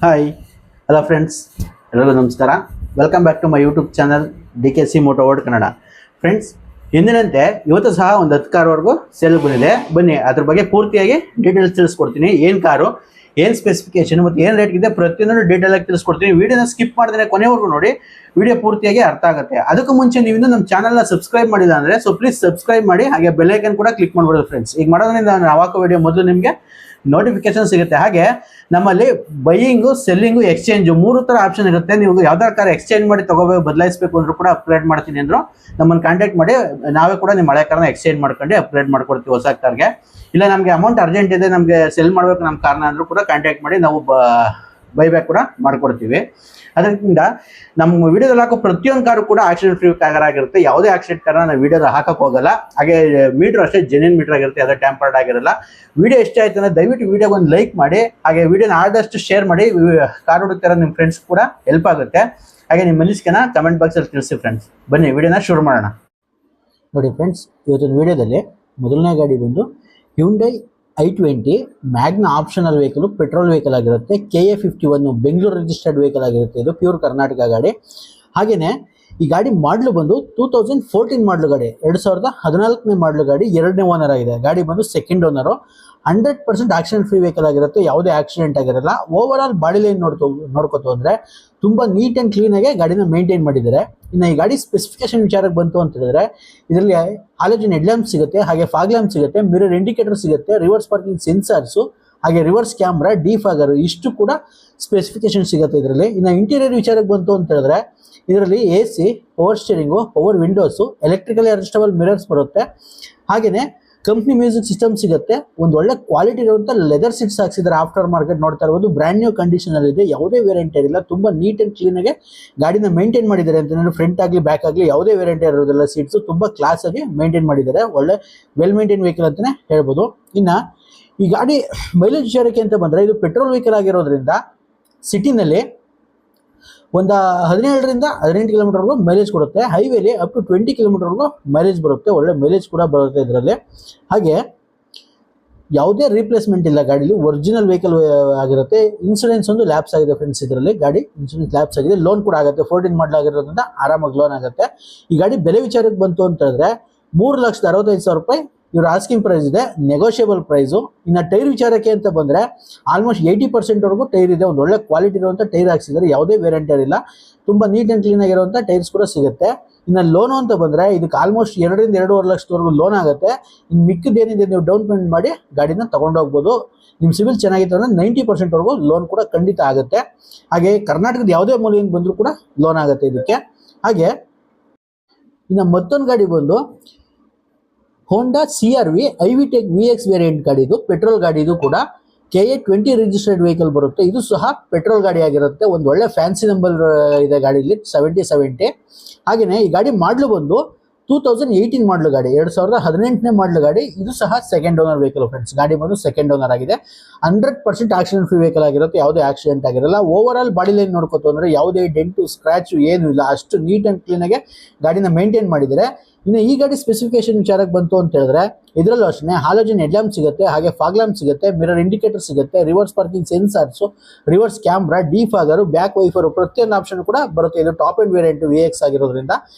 Hi hello friends, ಎಲ್ಲರಿಗೂ ನಮಸ್ಕಾರ. Welcome back to my YouTube channel DKC moto world Kannada. Friends, ಎಂದಿನಂತೆ ಇವತ್ತು ಸಹ ಒಂದು 10 ಕಾರ್ವರೆಗೂ ಸೇಲ್ ಬಂದಿದೆ. ಬನ್ನಿ ಅದ್ರ ಬಗ್ಗೆ ಪೂರ್ತಿಯಾಗಿ ಡೀಟೇಲ್ಸ್ ತಿಳಿಸ್ಕೊಡ್ತೀನಿ. ಏನು ಕಾರು, ಏನು ಸ್ಪೆಸಿಫಿಕೇಶನ್ ಮತ್ತು ಏನು ರೇಟ್ ಇದೆ ಪ್ರತಿಯೊಂದು ಡೀಟೇಲ್ ಆಗಿ ತಿಳಿಸ್ಕೊಡ್ತೀನಿ. ವಿಡಿಯೋನ ಸ್ಕಿಪ್ ಮಾಡಿದ್ರೆ ಕೊನೆವರೆಗೂ ನೋಡಿ, ವಿಡಿಯೋ ಪೂರ್ತಿಯಾಗಿ ಅರ್ಥ ಆಗುತ್ತೆ. ಅದಕ್ಕೂ ಮುಂಚೆ ನೀವು ಇನ್ನೂ ನಮ್ಮ ಚಾನಲ್ನ ಸಬ್ಸ್ಕ್ರೈಬ್ ಮಾಡಿಲ್ಲ ಅಂದರೆ ಪ್ಲೀಸ್ ಸಬ್ಸ್ಕ್ರೈಬ್ ಮಾಡಿ, ಹಾಗೆ ಬೆಲ್ ಐಕನ್ ಕೂಡ ಕ್ಲಿಕ್ ಮಾಡ್ಬೋದು ಫ್ರೆಂಡ್ಸ್. ಈಗ ಮಾಡೋದ್ರಿಂದ ನಾವು ಹಾಕೋ ವಿಡಿಯೋ ಮೊದಲು ನಿಮಗೆ ನೋಟಿಫಿಕೇಶನ್ ಸಿಗುತ್ತೆ. ಹಾಗೆ ನಮ್ಮಲ್ಲಿ ಬೈಯಿಂಗು, ಸೆಲ್ಲಿಂಗು, ಎಕ್ಸ್ಚೇಂಜು 3 ಥರ ಆಪ್ಷನ್ ಇರುತ್ತೆ. ನೀವು ಯಾವ್ದಾರು ಕಾರ್ ಎಕ್ಸ್ಚೇಂಜ್ ಮಾಡಿ ತಗೋಬೇಕು, ಬದಲಾಯಿಸಬೇಕು ಅಂದ್ರೂ ಕೂಡ ಅಪ್ಗ್ರೇಡ್ ಮಾಡ್ತೀನಿ ಅಂದ್ರು ನಮ್ಮನ್ನು ಕಾಂಟ್ಯಾಕ್ಟ್ ಮಾಡಿ, ನಾವೇ ಕೂಡ ನಿಮ್ಮ ಹಳೆ ಕಾರ್ನ ಎಕ್ಸ್ಚೇಂಜ್ ಮಾಡ್ಕೊಂಡು ಅಪ್ಗ್ರೇಡ್ ಮಾಡ್ಕೊಡ್ತೀವಿ ಹೊಸ ಕಾರ್ಗೆ. ಇಲ್ಲ ನಮಗೆ ಅಮೌಂಟ್ ಅರ್ಜೆಂಟ್ ಇದೆ, ನಮಗೆ ಸೆಲ್ ಮಾಡಬೇಕು ನಮ್ಮ ಕಾರ್ನ ಅಂದ್ರೂ ಕೂಡ ಕಾಂಟ್ಯಾಕ್ಟ್ ಮಾಡಿ, ನಾವು ಬೈಬ್ಯಾಕ್ ಕೂಡ ಮಾಡ್ಕೊಡ್ತೀವಿ. ಅದರಿಂದ ನಮ್ಮ ವಿಡಿಯೋದಲ್ಲಿ ಹಾಕೋ ಪ್ರತಿಯೊಂದು ಕಾರು ಕೂಡ ಆಕ್ಸಿಡೆಂಟ್ ಫ್ರೀ ಕಾರ್ ಆಗಿರುತ್ತೆ. ಯಾವುದೇ ಆಕ್ಸಿಡೆಂಟ್ ಕಾರ್ನ ನಾವು ವಿಡಿಯೋದ ಹಾಕಕ್ಕೆ ಹೋಗಲ್ಲ. ಹಾಗೆ ಮೀಟರ್ ಅಷ್ಟೇ ಜೆನ್ಯೂನ್ ಮೀಟರ್ ಆಗಿರುತ್ತೆ, ಯಾವುದೇ ಟ್ಯಾಂಪರ್ಡ್ ಆಗಿರಲ್ಲ. ವಿಡಿಯೋ ಇಷ್ಟ ಆಯ್ತು ಅಂದರೆ ದಯವಿಟ್ಟು ವಿಡಿಯೋಗೆ ಒಂದು ಲೈಕ್ ಮಾಡಿ, ಹಾಗೆ ವಿಡಿಯೋನ ಆದಷ್ಟು ಶೇರ್ ಮಾಡಿ. ಕಾರ್ ಹುಡುಕ್ತಾರ ನಿಮ್ಮ ಫ್ರೆಂಡ್ಸ್ ಕೂಡ ಹೆಲ್ಪ್ ಆಗುತ್ತೆ. ಹಾಗೆ ನಿಮ್ಮ ಮನಸ್ಸಿನ ಕಮೆಂಟ್ ಬಾಕ್ಸಲ್ಲಿ ತಿಳಿಸಿ ಫ್ರೆಂಡ್ಸ್. ಬನ್ನಿ ವಿಡಿಯೋನ ಶುರು ಮಾಡೋಣ. ನೋಡಿ ಫ್ರೆಂಡ್ಸ್, ಇವತ್ತಿನ ವಿಡಿಯೋದಲ್ಲಿ ಮೊದಲನೇ ಗಾಡಿ ಬಂದು Hyundai i20 Magna optional vehicle, petrol vehicle ಆಗಿರುತ್ತೆ. KA51 ಬೆಂಗಳೂರು ರಿಜಿಸ್ಟರ್ಡ್ ವೆಹಿಕಲ್ ಆಗಿರುತ್ತೆ. ಇದು ಪ್ಯೂರ್ ಕರ್ನಾಟಕ ಗಾಡಿ. ಹಾಗೆಯೇ ಈ ಗಾಡಿ ಮಾಡಲು ಬಂದು 2014 ಮಾಡಲು ಗಾಡಿ, 2014ನೇ ಮಾಡಲು ಗಾಡಿ, 2ನೇ ಓನರ್ ಆಗಿದೆ. ಗಾಡಿ ಬಂದು second owner. 100% accident free vehicle ಆಗಿರುತ್ತೆ, ಯಾವುದೇ ಆಕ್ಸಿಡೆಂಟ್ ಆಗಿರಲ್ಲ. ಓವರ್ ಆಲ್ ಬಾಡಿ ಲೈನ್ ನೋಡ್ಕೋತು ಅಂದರೆ ತುಂಬ ನೀಟ್ ಆ್ಯಂಡ್ ಕ್ಲೀನಾಗಿ ಗಾಡಿನ ಮೇಂಟೈನ್ ಮಾಡಿದ್ದಾರೆ. ಇನ್ನು ಈ ಗಾಡಿ ಸ್ಪೆಸಿಫಿಕೇಶನ್ ವಿಚಾರಕ್ಕೆ ಬಂತು ಅಂತ ಹೇಳಿದ್ರೆ, ಇದರಲ್ಲಿ ಹಾಲೋಜನ್ ಹೆಡ್ ಲ್ಯಾಂಪ್ ಸಿಗುತ್ತೆ, ಹಾಗೆ ಫಾಗ್ ಲ್ಯಾಂಪ್ ಸಿಗುತ್ತೆ, ಮಿರರ್ ಇಂಡಿಕೇಟರ್ ಸಿಗುತ್ತೆ, ರಿವರ್ಸ್ ಪಾರ್ಕಿಂಗ್ ಸೆನ್ಸಾರ್ಸು, ಹಾಗೆ ರಿವರ್ಸ್ ಕ್ಯಾಮ್ರಾ, ಡಿಫಾಗರ್, ಇಷ್ಟು ಕೂಡ ಸ್ಪೆಸಿಫಿಕೇಶನ್ ಸಿಗುತ್ತೆ ಇದರಲ್ಲಿ. ಇನ್ನು ಇಂಟೀರಿಯರ್ ವಿಚಾರಕ್ಕೆ ಬಂತು ಅಂತ ಹೇಳಿದ್ರೆ, ಇದರಲ್ಲಿ AC, power steering, power windows, electrically adjustable mirrors ಬರುತ್ತೆ. ಹಾಗೆಯೇ ಕಂಪ್ನಿ ಮ್ಯೂಸಿಕ್ ಸಿಸ್ಟಮ್ ಸಿಗುತ್ತೆ. ಒಂದು ಒಳ್ಳೆ ಕ್ವಾಲಿಟಿ ಇರುವಂಥ ಲೆದರ್ ಸೀಟ್ಸ್ ಹಾಕ್ಸಿದ್ದಾರೆ. ಆಫ್ಟರ್ ಮಾರ್ಕೆಟ್ ನೋಡ್ತಾ ಇರ್ಬೋದು, ಬ್ರ್ಯಾಂಡ್ ನ್ಯೂ ಕಂಡೀಷನಲ್ಲಿ ಇದೆ, ಯಾವುದೇ ವೇರಿಯಂಟ್ ಇರಲಿಲ್ಲ. ತುಂಬ ನೀಟ್ ಆ್ಯಂಡ್ ಕ್ಲೀನಾಗಿ ಗಾಡಿನ ಮೇಂಟೈನ್ ಮಾಡಿದ್ದಾರೆ ಅಂತಂದರೆ, ಫ್ರಂಟ್ ಆಗಲಿ ಬ್ಯಾಕ್ ಆಗಲಿ ಯಾವುದೇ ವೇರಿಯಂಟ್ ಇರೋದಿಲ್ಲ. ಸೀಟ್ಸು ತುಂಬ ಕ್ಲಾಸಾಗಿ ಮೇಂಟೈನ್ ಮಾಡಿದ್ದಾರೆ. ಒಳ್ಳೆ ವೆಲ್ ಮೇಂಟೈನ್ ವೆಹಿಕಲ್ ಅಂತಲೇ ಹೇಳ್ಬೋದು. ಇನ್ನು ಈ ಗಾಡಿ ಮೈಲೇಜ್ ವಿಚಾರಕ್ಕೆ ಅಂತ ಬಂದರೆ, ಇದು ಪೆಟ್ರೋಲ್ ವೆಹಿಕಲ್ ಆಗಿರೋದ್ರಿಂದ ಸಿಟಿನಲ್ಲಿ ಒಂದು 17ರಿಂದ 18 ಕಿಲೋಮೀಟರ್ವರೆಗೂ ಮೈಲೇಜ್ ಕೊಡುತ್ತೆ. ಹೈವೇಲಿ ಅಪ್ ಟು 20 ಕಿಲೋಮೀಟರ್ವರೆಗೂ ಮೈಲೇಜ್ ಬರುತ್ತೆ. ಒಳ್ಳೆ ಮೈಲೇಜ್ ಕೂಡ ಬರುತ್ತೆ ಇದರಲ್ಲಿ. ಹಾಗೆ ಯಾವುದೇ ರೀಪ್ಲೇಸ್ಮೆಂಟ್ ಇಲ್ಲ ಗಾಡೀಲಿ, ಒರಿಜಿನಲ್ ವೆಹಿಕಲ್ ಆಗಿರುತ್ತೆ. ಇನ್ಸೂರೆನ್ಸ್ ಒಂದು ಲ್ಯಾಪ್ಸ್ ಆಗಿದೆ ಫ್ರೆಂಡ್ಸ್, ಇದರಲ್ಲಿ ಗಾಡಿ ಇನ್ಸೂರೆನ್ಸ್ ಲ್ಯಾಪ್ಸ್ ಆಗಿದೆ. ಲೋನ್ ಕೂಡ ಆಗುತ್ತೆ, 14 ಮಾಡಲ್ ಆಗಿರೋದ್ರಿಂದ ಆರಾಮಾಗಿ ಲೋನ್ ಆಗುತ್ತೆ. ಈ ಗಾಡಿ ಬೆಲೆ ವಿಚಾರಕ್ಕೆ ಬಂತು ಅಂತ ಹೇಳಿದ್ರೆ 3,65,000 ರೂಪಾಯಿ ಇವ್ರ ಆಸ್ಕಿಂಗ್ ಪ್ರೈಸ್ ಇದೆ, ನೆಗೋಷಿಯಬಲ್ ಪ್ರೈಸು. ಇನ್ನು ಟೈರ್ ವಿಚಾರಕ್ಕೆ ಅಂತ ಬಂದರೆ ಆಲ್ಮೋಸ್ಟ್ 80%ವರೆಗೂ ಟೈರ್ ಇದೆ. ಒಂದು ಒಳ್ಳೆ ಕ್ವಾಲಿಟಿ ಇರುವಂಥ ಟೈರ್ ಹಾಕ್ಸಿದ್ದಾರೆ, ಯಾವುದೇ ವೇರಿಯಂಟ್ ಇರಲಿಲ್ಲ. ತುಂಬ ನೀಟ್ ಆ್ಯಂಡ್ ಕ್ಲೀನ್ ಆಗಿರುವಂಥ ಟೈರ್ಸ್ ಕೂಡ ಸಿಗುತ್ತೆ. ಇನ್ನು ಲೋನು ಅಂತ ಬಂದರೆ ಇದಕ್ಕೆ ಆಲ್ಮೋಸ್ಟ್ 2ರಿಂದ 2.5 ಲಕ್ಷದವರೆಗೂ ಲೋನ್ ಆಗುತ್ತೆ. ಇನ್ನು ಮಿಕ್ಕಿದ್ದೇನಿದೆ ನೀವು ಡೌನ್ ಪೇಮೆಂಟ್ ಮಾಡಿ ಗಾಡಿನ ತೊಗೊಂಡೋಗ್ಬೋದು. ನಿಮ್ಮ ಸಿವಿಲ್ ಚೆನ್ನಾಗಿತ್ತು ಅಂದರೆ 90%ವರೆಗೂ ಲೋನ್ ಕೂಡ ಖಂಡಿತ ಆಗುತ್ತೆ. ಹಾಗೆ ಕರ್ನಾಟಕದ ಯಾವುದೇ ಮೂಲೆಯಿಂದ ಬಂದರೂ ಕೂಡ ಲೋನ್ ಆಗುತ್ತೆ ಇದಕ್ಕೆ. ಹಾಗೆ ಇನ್ನು ಮತ್ತೊಂದು ಗಾಡಿ ಬಂದು ಹೋಂಡಾ CR-V ಐವಿಟೆಕ್ VX ವೇರಿಯಂಟ್ ಗಾಡಿ. ಇದು ಪೆಟ್ರೋಲ್ ಗಾಡಿ. ಇದು ಕೂಡ KA20 ರಿಜಿಸ್ಟರ್ಡ್ ವೆಹಿಕಲ್ ಬರುತ್ತೆ. ಇದು ಸಹ ಪೆಟ್ರೋಲ್ ಗಾಡಿ ಆಗಿರುತ್ತೆ. ಒಂದು ಒಳ್ಳೆ ಫ್ಯಾನ್ಸಿ ನಂಬರ್ ಇದೆ ಗಾಡಿಯಲ್ಲಿ, 7070. ಹಾಗೆಯೇ ಈ ಗಾಡಿ ಮಾಡಲು ಬಂದು 2018 ಮಾಡಲು ಗಾಡಿ, 2018ನೇ ಮಾಡಲು ಗಾಡಿ. ಇದು ಸಹ ಸೆಕೆಂಡ್ ಓನರ್ ವೆಹಿಕಲ್ ಫ್ರೆಂಡ್ಸ್. ಗಾಡಿ ಬಂದು ಸೆಕೆಂಡ್ ಓನರ್ ಆಗಿದೆ. 100% ಆಕ್ಸಿಡೆಂಟ್ ಫ್ರೀ ವೆಹಿಕಲ್ ಆಗಿರುತ್ತೆ, ಯಾವುದೇ ಆಕ್ಸಿಡೆಂಟ್ ಆಗಿರಲ್ಲ. ಓವರ್ ಆಲ್ ಬಾಡಿ ಲೈನ್ ನೋಡ್ಕೋತು ಅಂದರೆ ಯಾವುದೇ ಡೆಂಟು ಸ್ಕ್ರಾಚು ಏನೂ ಇಲ್ಲ, ಅಷ್ಟು ನೀಟ್ ಆ್ಯಂಡ್ ಕ್ಲೀನಾಗಿ ಗಾಡಿನ ಮೇಂಟೈನ್ ಮಾಡಿದ್ದಾರೆ. ಇನ್ನು ಈ ಗಾಡಿ ಸ್ಪೆಸಿಫಿಕೇಶನ್ ವಿಚಾರಕ್ಕೆ ಬಂತು ಅಂತ ಹೇಳಿದ್ರೆ, ಇದರಲ್ಲೂ ಅಷ್ಟೇ ಹಾಲೋಜನ್ ಹೆಡ್ ಲ್ಯಾಂಪ್ ಸಿಗುತ್ತೆ, ಹಾಗೆ ಫಾಗ್ ಲ್ಯಾಂಪ್ ಸಿಗುತ್ತೆ, ಮಿರರ್ ಇಂಡಿಕೇಟರ್ ಸಿಗುತ್ತೆ, reverse parking sensors, reverse camera, defogger, back wiper, ಪ್ರತಿಯೊಂದು ಆಪ್ಷನ್ ಕೂಡ ಬರುತ್ತೆ. ಇದು ಟಾಪ್ ಎಂಡ್ ವೇರಿಯಂಟ್ VX ಆಗಿರೋದ್ರಿಂದ.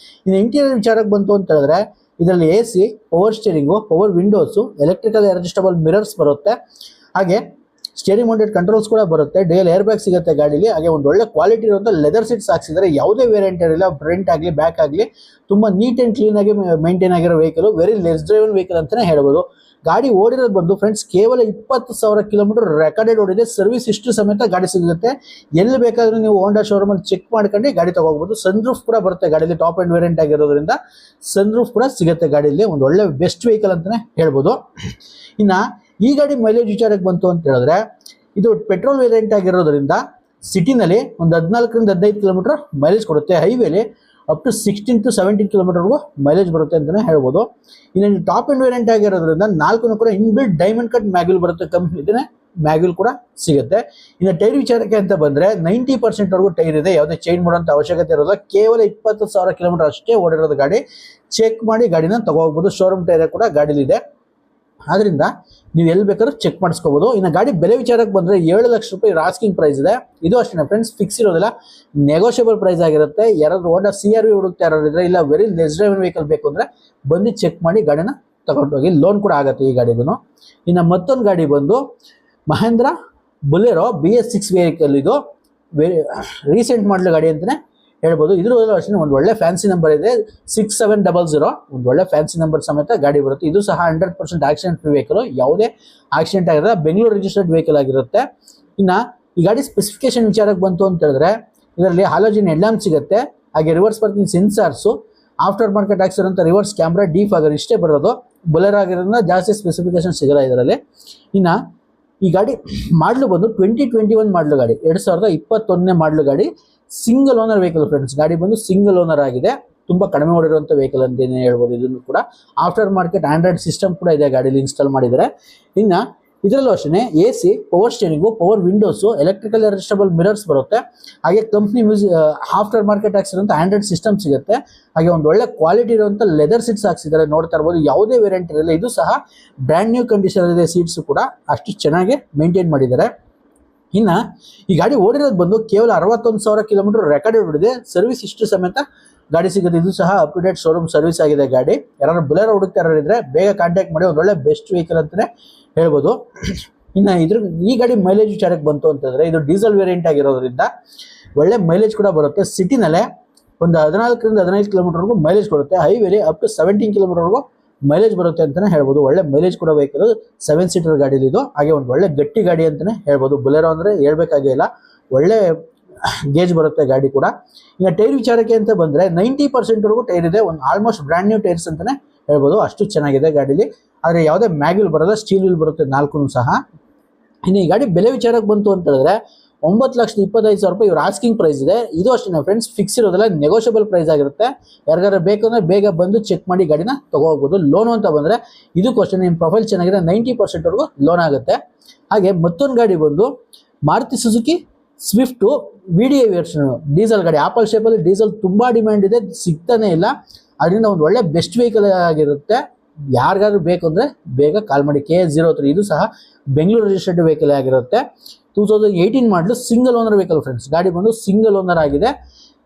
ಇನ್ನು ಇಂಟೀರಿಯರ್ ವಿಚಾರಕ್ಕೆ ಬಂತು ಅಂತ ಹೇಳಿದ್ರೆ, ಇದರಲ್ಲಿ AC, power steering, power windows, electrical adjustable mirrors ಬರುತ್ತೆ. ಹಾಗೆ ಸ್ಟೇರಿಂಗ್ ಮೌಂಟೆಡ್ ಕಂಟ್ರೋಲ್ಸ್ ಕೂಡ ಬರುತ್ತೆ. ಡೇಲ್ ಏರ್ ಬ್ಯಾಗ್ ಸಿಗುತ್ತೆ ಗಾಡೀಲಿ. ಹಾಗೆ ಒಂದು ಒಳ್ಳೆ ಕ್ವಾಲಿಟಿ ಇರುವಂಥ ಲೆದರ್ ಸೀಟ್ಸ್ ಹಾಕ್ಸಿದ್ದಾರೆ. ಯಾವುದೇ ವೇರಿಯಂಟ್ ಇರಲಿಲ್ಲ, ಫ್ರಂಟ್ ಆಗಲಿ ಬ್ಯಾಕ್ ಆಗಲಿ ತುಂಬ ನೀಟ್ ಆ್ಯಂಡ್ ಕ್ಲೀನಾಗಿ ಮೇಂಟೈನ್ ಆಗಿರೋ vehicle, very less driven vehicle ಅಂತಲೇ ಹೇಳ್ಬೋದು. ಗಾಡಿ ಓಡಿರೋದು ಬಂದು ಫ್ರೆಂಡ್ಸ್ ಕೇವಲ 20,000 ಕಿಲೋಮೀಟರ್ ರೆಕಾರ್ಡೆಡ್ ಓಡಿದೆ. ಸರ್ವಿಸ್ ಇಷ್ಟು ಸಮೇತ ಗಾಡಿ ಸಿಗುತ್ತೆ. ಎಲ್ಲಿ ಬೇಕಾದರೂ ನೀವು ಹೋಂಡಾ ಶೋರೂಮಲ್ಲಿ ಚೆಕ್ ಮಾಡ್ಕೊಂಡು ಗಾಡಿ ತೊಗೋಬೋದು. ಸನ್ ರೂಫ್ ಕೂಡ ಬರುತ್ತೆ ಗಾಡೀಲಿ, ಟಾಪ್ ಆ್ಯಂಡ್ ವೇರಿಯಂಟ್ ಆಗಿರೋದ್ರಿಂದ ಸನ್ ರೂಫ್ ಕೂಡ ಸಿಗುತ್ತೆ ಗಾಡೀಲಿ. ಒಂದು ಒಳ್ಳೆ ಬೆಸ್ಟ್ ವೆಹಿಕಲ್ ಅಂತಲೇ ಹೇಳ್ಬೋದು. ಇನ್ನು ಈ ಗಾಡಿ ಮೈಲೇಜ್ ವಿಚಾರಕ್ಕೆ ಬಂತು ಅಂತ ಹೇಳಿದ್ರೆ, ಇದು ಪೆಟ್ರೋಲ್ ವೇರಿಯಂಟ್ ಆಗಿರೋದ್ರಿಂದ ಸಿಟಿನಲ್ಲಿ ಒಂದು 14ರಿಂದ 15 ಕಿಲೋಮೀಟರ್ ಮೈಲೇಜ್ ಕೊಡುತ್ತೆ. ಹೈವೇಲಿ ಅಪ್ ಟು 16 to 17 ಕಿಲೋಮೀಟರ್ಗೂ ಮೈಲೇಜ್ ಬರುತ್ತೆ ಅಂತಲೇ ಹೇಳ್ಬೋದು. ಇನ್ನು ಟಾಪ್ ಎಂಡ್ ವೇರಿಯಂಟ್ ಆಗಿರೋದ್ರಿಂದ 4 ಕೂಡ ಇನ್ಬಿಲ್ಟ್ ಡೈಮಂಡ್ ಕಟ್ ಮ್ಯಾಗ್ಯೂಲ್ ಬರುತ್ತೆ. ಕಂಪ್ನಿದೇ ಮ್ಯಾಗ್ಯೂಲ್ ಕೂಡ ಸಿಗುತ್ತೆ. ಇನ್ನು ಟೈರ್ ವಿಚಾರಕ್ಕೆ ಅಂತ ಬಂದರೆ 90%ವರೆಗೂ ಟೈರ್ ಇದೆ, ಯಾವುದೇ ಚೇಂಜ್ ಮಾಡೋಂಥ ಅವಶ್ಯಕತೆ ಇರೋಲ್ಲ. ಕೇವಲ 20,000 ಕಿಲೋಮೀಟರ್ ಅಷ್ಟೇ ಓಡಿರೋದು ಗಾಡಿ. ಚೆಕ್ ಮಾಡಿ ಗಾಡಿನ ತಗೋಗ್ಬೋದು. ಶೋರೂಮ್ ಟೈರ್ ಕೂಡ ಗಾಡೀಲಿದೆ. ಆದ್ರಿಂದ ನೀವು ಎಲ್ಲಿ ಬೇಕಾದ್ರೂ ಚೆಕ್ ಮಾಡಿಸ್ಕೋಬಹುದು. ಇನ್ನು ಗಾಡಿ ಬೆಲೆ ವಿಚಾರಕ್ಕೆ ಬಂದರೆ 7 ಲಕ್ಷ ರೂಪಾಯಿ ಆಸ್ಕಿಂಗ್ ಪ್ರೈಸ್ ಇದೆ. ಇದು ಅಷ್ಟೇ ಫ್ರೆಂಡ್ಸ್, ಫಿಕ್ಸ್ ಇರೋದಿಲ್ಲ, ನೆಗೋಷಿಯಬಲ್ ಪ್ರೈಸ್ ಆಗಿರುತ್ತೆ. ಯಾರಾದ್ರೂ ಹೋಂಡಾ CR-V ಹುಡುಕ್ತಾ ಇರೋರಿದ್ರೆ ಇಲ್ಲ ವೆರಿ ಲೆಸ್ ಡ್ರೈವನ್ ವೆಹಿಕಲ್ ಬೇಕು ಅಂದರೆ ಬಂದು ಚೆಕ್ ಮಾಡಿ ಗಾಡಿನ ತಗೊಂಡೋಗಿ, ಲೋನ್ ಕೂಡ ಆಗುತ್ತೆ ಈ ಗಾಡಿಗೂ. ಇನ್ನು ಮತ್ತೊಂದು ಗಾಡಿ ಬಂದು ಮಹೇಂದ್ರ ಬುಲೆರೋ BS6 ವೆಹಿಕಲ್. ಇದು ರೀಸೆಂಟ್ ಮಾಡಲ್ ಗಾಡಿ ಅಂತಲೇ ಹೇಳ್ಬೋದು. ಇದ್ರಲ್ಲೂ ಅಷ್ಟೇ ಒಂದು ಒಳ್ಳೆ ಫ್ಯಾನ್ಸಿ ನಂಬರ್ ಇದೆ, 6700, ಒಂದು ಒಳ್ಳೆ ಫ್ಯಾನ್ಸಿ ನಂಬರ್ ಸಮೇತ ಗಾಡಿ ಬರುತ್ತೆ. ಇದು ಸಹ 100% ಆಕ್ಸಿಡೆಂಟ್ ಫ್ರೀ ವೆಹಿಕಲ್, ಯಾವುದೇ ಆಕ್ಸಿಡೆಂಟ್ ಆಗಿರೋಲ್ಲ, ಬೆಂಗಳೂರು ರಿಜಿಸ್ಟರ್ಡ್ ವೆಹಿಕಲ್ ಆಗಿರುತ್ತೆ. ಇನ್ನು ಈ ಗಾಡಿ ಸ್ಪೆಸಿಫಿಕೇಶನ್ ವಿಚಾರಕ್ಕೆ ಬಂತು ಅಂತ ಹೇಳಿದ್ರೆ ಇದರಲ್ಲಿ ಹಾಲೋಜಿನ್ ಹೆಡ್ಲ್ಯಾಂಪ್ ಸಿಗುತ್ತೆ, ಹಾಗೆ reverse parking sensors, after market ಆಗಿರೋಂಥ ರಿವರ್ಸ್ ಕ್ಯಾಮ್ರಾ, ಡಿಫಾಗರ್ ಇಷ್ಟೇ ಬರೋದು. ಬುಲೆರೋ ಆಗಿರೋದ್ರಿಂದ ಜಾಸ್ತಿ ಸ್ಪೆಸಿಫಿಕೇಶನ್ ಸಿಗಲ್ಲ ಇದರಲ್ಲಿ. ಇನ್ನು ಈ ಗಾಡಿ ಮಾಡಲು ಬಂದು 2021 ಮಾಡಲು ಗಾಡಿ, 2021ನೇ ಮಾಡಲು ಗಾಡಿ, ಸಿಂಗಲ್ ಓನರ್ ವೆಹಿಕಲ್ ಫ್ರೆಂಡ್ಸ್. ಗಾಡಿ ಬಂದು ಸಿಂಗಲ್ ಓನರ್ ಆಗಿದೆ, ತುಂಬ ಕಡಿಮೆ ಓಡಿರುವಂಥ ವೆಹಿಕಲ್ ಅಂತಲೇ ಹೇಳ್ಬೋದು. ಇದನ್ನು ಕೂಡ ಆಫ್ಟರ್ ಮಾರ್ಕೆಟ್ ಆಂಡ್ರಾಯ್ಡ್ ಸಿಸ್ಟಮ್ ಕೂಡ ಇದೆ ಗಾಡೀಲಿ ಇನ್ಸ್ಟಾಲ್ ಮಾಡಿದರೆ. ಇನ್ನು ಇದರಲ್ಲೂ ಅಷ್ಟೇ AC, power steering, power windows, electrical adjustable mirrors ಬರುತ್ತೆ, ಹಾಗೆ ಕಂಪ್ನಿ ಆಫ್ಟರ್ ಮಾರ್ಕೆಟ್ ಹಾಕ್ಸಿರೋಂಥ ಆಂಡ್ರಾಯ್ಡ್ ಸಿಸ್ಟಮ್ ಸಿಗುತ್ತೆ, ಹಾಗೆ ಒಂದು ಒಳ್ಳೆ ಕ್ವಾಲಿಟಿ ಇರುವಂಥ ಲೆದರ್ ಸೀಟ್ಸ್ ಹಾಕ್ಸಿದ್ದಾರೆ, ನೋಡ್ತಾ ಇರ್ಬೋದು. ಯಾವುದೇ ವೇರಿಯಂಟ್ ಇರಲ್ಲ, ಇದು ಸಹ ಬ್ರ್ಯಾಂಡ್ ನ್ಯೂ ಕಂಡೀಷನ್ ಇದೆ. ಸೀಟ್ಸು ಕೂಡ ಅಷ್ಟು ಚೆನ್ನಾಗಿ ಮೇಂಟೈನ್ ಮಾಡಿದ್ದಾರೆ. ಇನ್ನು ಈ ಗಾಡಿ ಓಡಿರೋದು ಬಂದು ಕೇವಲ 61,000 ಕಿಲೋಮೀಟರ್ ರೆಕಾರ್ಡ್ ಓಡಿದೆ. ಸರ್ವಿಸ್ ಇಷ್ಟು ಸಮೇತ ಗಾಡಿ ಸಿಗುತ್ತೆ. ಇದು ಸಹ up to date showroom service ಆಗಿದೆ ಗಾಡಿ. ಯಾರು ಬುಲೆರೋ ಹುಡುಕ್ತಾ ಇರೋರಿದ್ರೆ ಬೇಗ ಕಾಂಟ್ಯಾಕ್ಟ್ ಮಾಡಿ, ಒಂದು ಒಳ್ಳೆ ಬೆಸ್ಟ್ ವೆಹಿಕಲ್ ಅಂತಲೇ ಹೇಳ್ಬೋದು. ಇನ್ನು ಈ ಗಾಡಿ ಮೈಲೇಜ್ ವಿಚಾರಕ್ಕೆ ಬಂತು ಅಂತಂದರೆ ಇದು ಡೀಸೆಲ್ ವೇರಿಯಂಟ್ ಆಗಿರೋದ್ರಿಂದ ಒಳ್ಳೆ ಮೈಲೇಜ್ ಕೂಡ ಬರುತ್ತೆ. ಸಿಟಿನಲ್ಲೇ ಒಂದು 14ರಿಂದ 15 ಕಿಲೋಮೀಟರ್ವರೆಗೂ ಮೈಲೇಜ್ ಕೊಡುತ್ತೆ. ಹೈವೇಲಿ ಅಪ್ ಟು 17 ಕಿಲೋಮೀಟರ್ವರೆಗೂ ಮೈಲೇಜ್ ಬರುತ್ತೆ ಅಂತಲೇ ಹೇಳ್ಬೋದು. ಒಳ್ಳೆ ಮೈಲೇಜ್ ಕೂಡ ವೆಹಿಕಲ್, 7 ಸೀಟರ್ ಗಾಡಿಲಿ ಇದು. ಹಾಗೆ ಒಂದು ಒಳ್ಳೆ ಗಟ್ಟಿ ಗಾಡಿ ಅಂತಲೇ ಹೇಳ್ಬೋದು. ಬುಲೆರೋ ಅಂದರೆ ಹೇಳ್ಬೇಕಾಗೇ ಇಲ್ಲ, ಒಳ್ಳೆ ಗೇಜ್ ಬರುತ್ತೆ ಗಾಡಿ ಕೂಡ. ಇನ್ನು ಟೈರ್ ವಿಚಾರಕ್ಕೆ ಅಂತ ಬಂದರೆ 90%ವರೆಗೂ ಟೈರ್ ಇದೆ, ಒಂದು ಆಲ್ಮೋಸ್ಟ್ ಬ್ರ್ಯಾಂಡ್ ನ್ಯೂ ಟೈರ್ಸ್ ಅಂತಲೇ ಹೇಳ್ಬೋದು. ಅಷ್ಟು ಚೆನ್ನಾಗಿದೆ ಗಾಡೀಲಿ. ಆದರೆ ಯಾವುದೇ ಮ್ಯಾಗ್ ವೀಲ್ ಬರೋಲ್ಲ, ಸ್ಟೀಲ್ ವೀಲ್ ಬರುತ್ತೆ 4 ಸಹ. ಇನ್ನು ಈ ಗಾಡಿ ಬೆಲೆ ವಿಚಾರಕ್ಕೆ ಬಂತು ಅಂತ ಹೇಳಿದ್ರೆ 9,25,000 ರೂಪಾಯಿ ಇವ್ರ ಆಸ್ಕಿಂಗ್ ಪ್ರೈಸ್ ಇದೆ. ಇದು ಅಷ್ಟೇ ಫ್ರೆಂಡ್ಸ್, ಫಿಕ್ಸ್ ಇರೋದಿಲ್ಲ, ನೆಗೋಷಿಯಬಲ್ ಪ್ರೈಸ್ ಆಗಿರುತ್ತೆ. ಯಾರಿಗಾರು ಬೇಕು ಅಂದರೆ ಬೇಗ ಬಂದು ಚೆಕ್ ಮಾಡಿ ಗಾಡಿನ ತೊಗೋಬೋದು. ಲೋನು ಅಂತ ಬಂದರೆ ಇದಕ್ಕೂ ಅಷ್ಟೇ, ನಿಮ್ಮ ಪ್ರೊಫೈಲ್ ಚೆನ್ನಾಗಿದೆ 90%ವರೆಗೂ ಲೋನ್ ಆಗುತ್ತೆ. ಹಾಗೆ ಮತ್ತೊಂದು ಗಾಡಿ ಬಂದು Maruti Suzuki swift VDI version diesel ಗಾಡಿ. ಆಪಲ್ ಶೇಪಲ್ಲಿ ಡೀಸೆಲ್ ತುಂಬ ಡಿಮ್ಯಾಂಡ್ ಇದೆ, ಸಿಗ್ತಾನೆ ಇಲ್ಲ. ಅದರಿಂದ ಒಂದು ಒಳ್ಳೆ ಬೆಸ್ಟ್ ವೆಹಿಕಲ್ ಆಗಿರುತ್ತೆ. ಯಾರಿಗಾದ್ರೂ ಬೇಕು ಅಂದರೆ ಬೇಗ ಕಾಲ್ ಮಾಡಿ. KA03 ಇದು ಸಹ ಬೆಂಗಳೂರು ರಿಜಿಸ್ಟರ್ಡ್ ವೆಹಿಕಲ್ ಆಗಿರುತ್ತೆ. 2018 ಮಾಡಲು ಸಿಂಗಲ್ ಓನರ್ ವೆಹಿಕಲ್ ಫ್ರೆಂಡ್ಸ್. ಗಾಡಿ ಬಂದು ಸಿಂಗಲ್ ಓನರ್ ಆಗಿದೆ.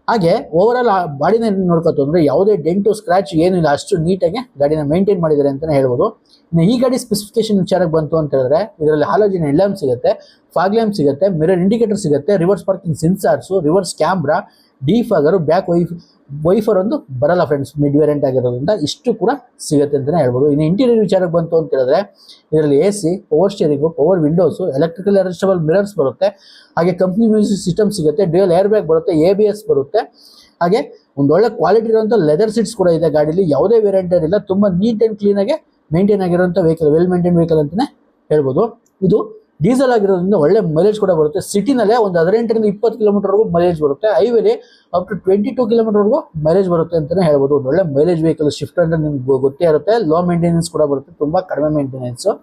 ಹಾಗೆ ಓವರಾಲ್ ಬಾಡಿನ ನೋಡ್ಕೊತು ಅಂದರೆ ಯಾವುದೇ ಡೆಂಟು ಸ್ಕ್ರಾಚ್ ಏನಿಲ್ಲ, ಅಷ್ಟು ನೀಟಾಗಿ ಗಾಡಿನ ಮೇಂಟೈನ್ ಮಾಡಿದ್ದಾರೆ ಅಂತಲೇ ಹೇಳ್ಬೋದು. ಇನ್ನು ಈ ಗಾಡಿ ಸ್ಪೆಸಿಫಿಕೇಶನ್ ವಿಚಾರಕ್ಕೆ ಬಂತು ಅಂತ ಹೇಳಿದ್ರೆ ಇದರಲ್ಲಿ ಹಾಲೋಜಿನ್ ಹೆಡ್ಲ್ಯಾಂಪ್ ಸಿಗುತ್ತೆ, ಫಾಗ್ ಲ್ಯಾಂಪ್ ಸಿಗುತ್ತೆ, ಮಿರರ್ ಇಂಡಿಕೇಟರ್ ಸಿಗುತ್ತೆ, reverse parking sensors, reverse camera, defogger, back wiper ಒಂದು ಬರಲ್ಲ ಫ್ರೆಂಡ್ಸ್, ಮಿಡ್ ವೇರಿಯಂಟ್ ಆಗಿರೋದ್ರಿಂದ ಇಷ್ಟು ಕೂಡ ಸಿಗುತ್ತೆ ಅಂತಲೇ ಹೇಳ್ಬೋದು. ಇನ್ನು ಇಂಟೀರಿಯರ್ ವಿಚಾರಕ್ಕೆ ಬಂತು ಅಂತ ಹೇಳಿದ್ರೆ ಇದರಲ್ಲಿ AC, power steering, power windows, electrical adjustable mirrors ಬರುತ್ತೆ, ಹಾಗೆ ಕಂಪ್ನಿ ಮ್ಯೂಸಿಕ್ ಸಿಸ್ಟಮ್ ಸಿಗುತ್ತೆ, ಡ್ಯೂಯಲ್ ಏರ್ ಬ್ಯಾಗ್ ಬರುತ್ತೆ, ABS ಬರುತ್ತೆ, ಹಾಗೆ ಒಂದು ಒಳ್ಳೆ ಕ್ವಾಲಿಟಿ ಇರುವಂಥ ಲೆದರ್ ಸೀಟ್ಸ್ ಕೂಡ ಇದೆ ಗಾಡೀಲಿ. ಯಾವುದೇ ವೇರಿಯಂಟ್ ಇಲ್ಲ, ತುಂಬ ನೀಟ್ ಆ್ಯಂಡ್ ಕ್ಲೀನಾಗಿ ಮೇಂಟೈನ್ ಆಗಿರೋಂಥ ವೆಹಿಕಲ್, ವೆಲ್ ಮೇಂಟೈನ್ ವೆಹಿಕಲ್ ಅಂತಲೇ ಹೇಳ್ಬೋದು. ಇದು ಡೀಸೆಲ್ ಆಗಿರೋದ್ರಿಂದ ಒಳ್ಳೆ ಮೈಲೇಜ್ ಕೂಡ ಬರುತ್ತೆ. ಸಿಟಿನಲ್ಲೇ ಒಂದು 18ರಿಂದ 20 ಕಿಲೋಮೀಟರ್ವರೆಗೂ ಮೈಲೇಜ್ ಬರುತ್ತೆ. ಹೈವೇಲಿ ಅಪ್ ಟು 22 ಕಿಲೋಮೀಟರ್ವರೆಗೂ ಮೈಲೇಜ್ ಬರುತ್ತೆ ಅಂತಲೇ ಹೇಳ್ಬೋದು. ಒಂದು ಒಳ್ಳೆ ಮೈಲೇಜ್ ವೆಹಿಕಲ್. ಶಿಫ್ಟ್ ಅಂದರೆ ನಿಮ್ಗೆ ಗೊತ್ತೇ ಇರುತ್ತೆ, ಲೋ ಮೇಂಟೆನೆನ್ಸ್ ಕೂಡ ಬರುತ್ತೆ, ತುಂಬ ಕಡಿಮೆ ಮೇಂಟೆನೆನ್ಸು.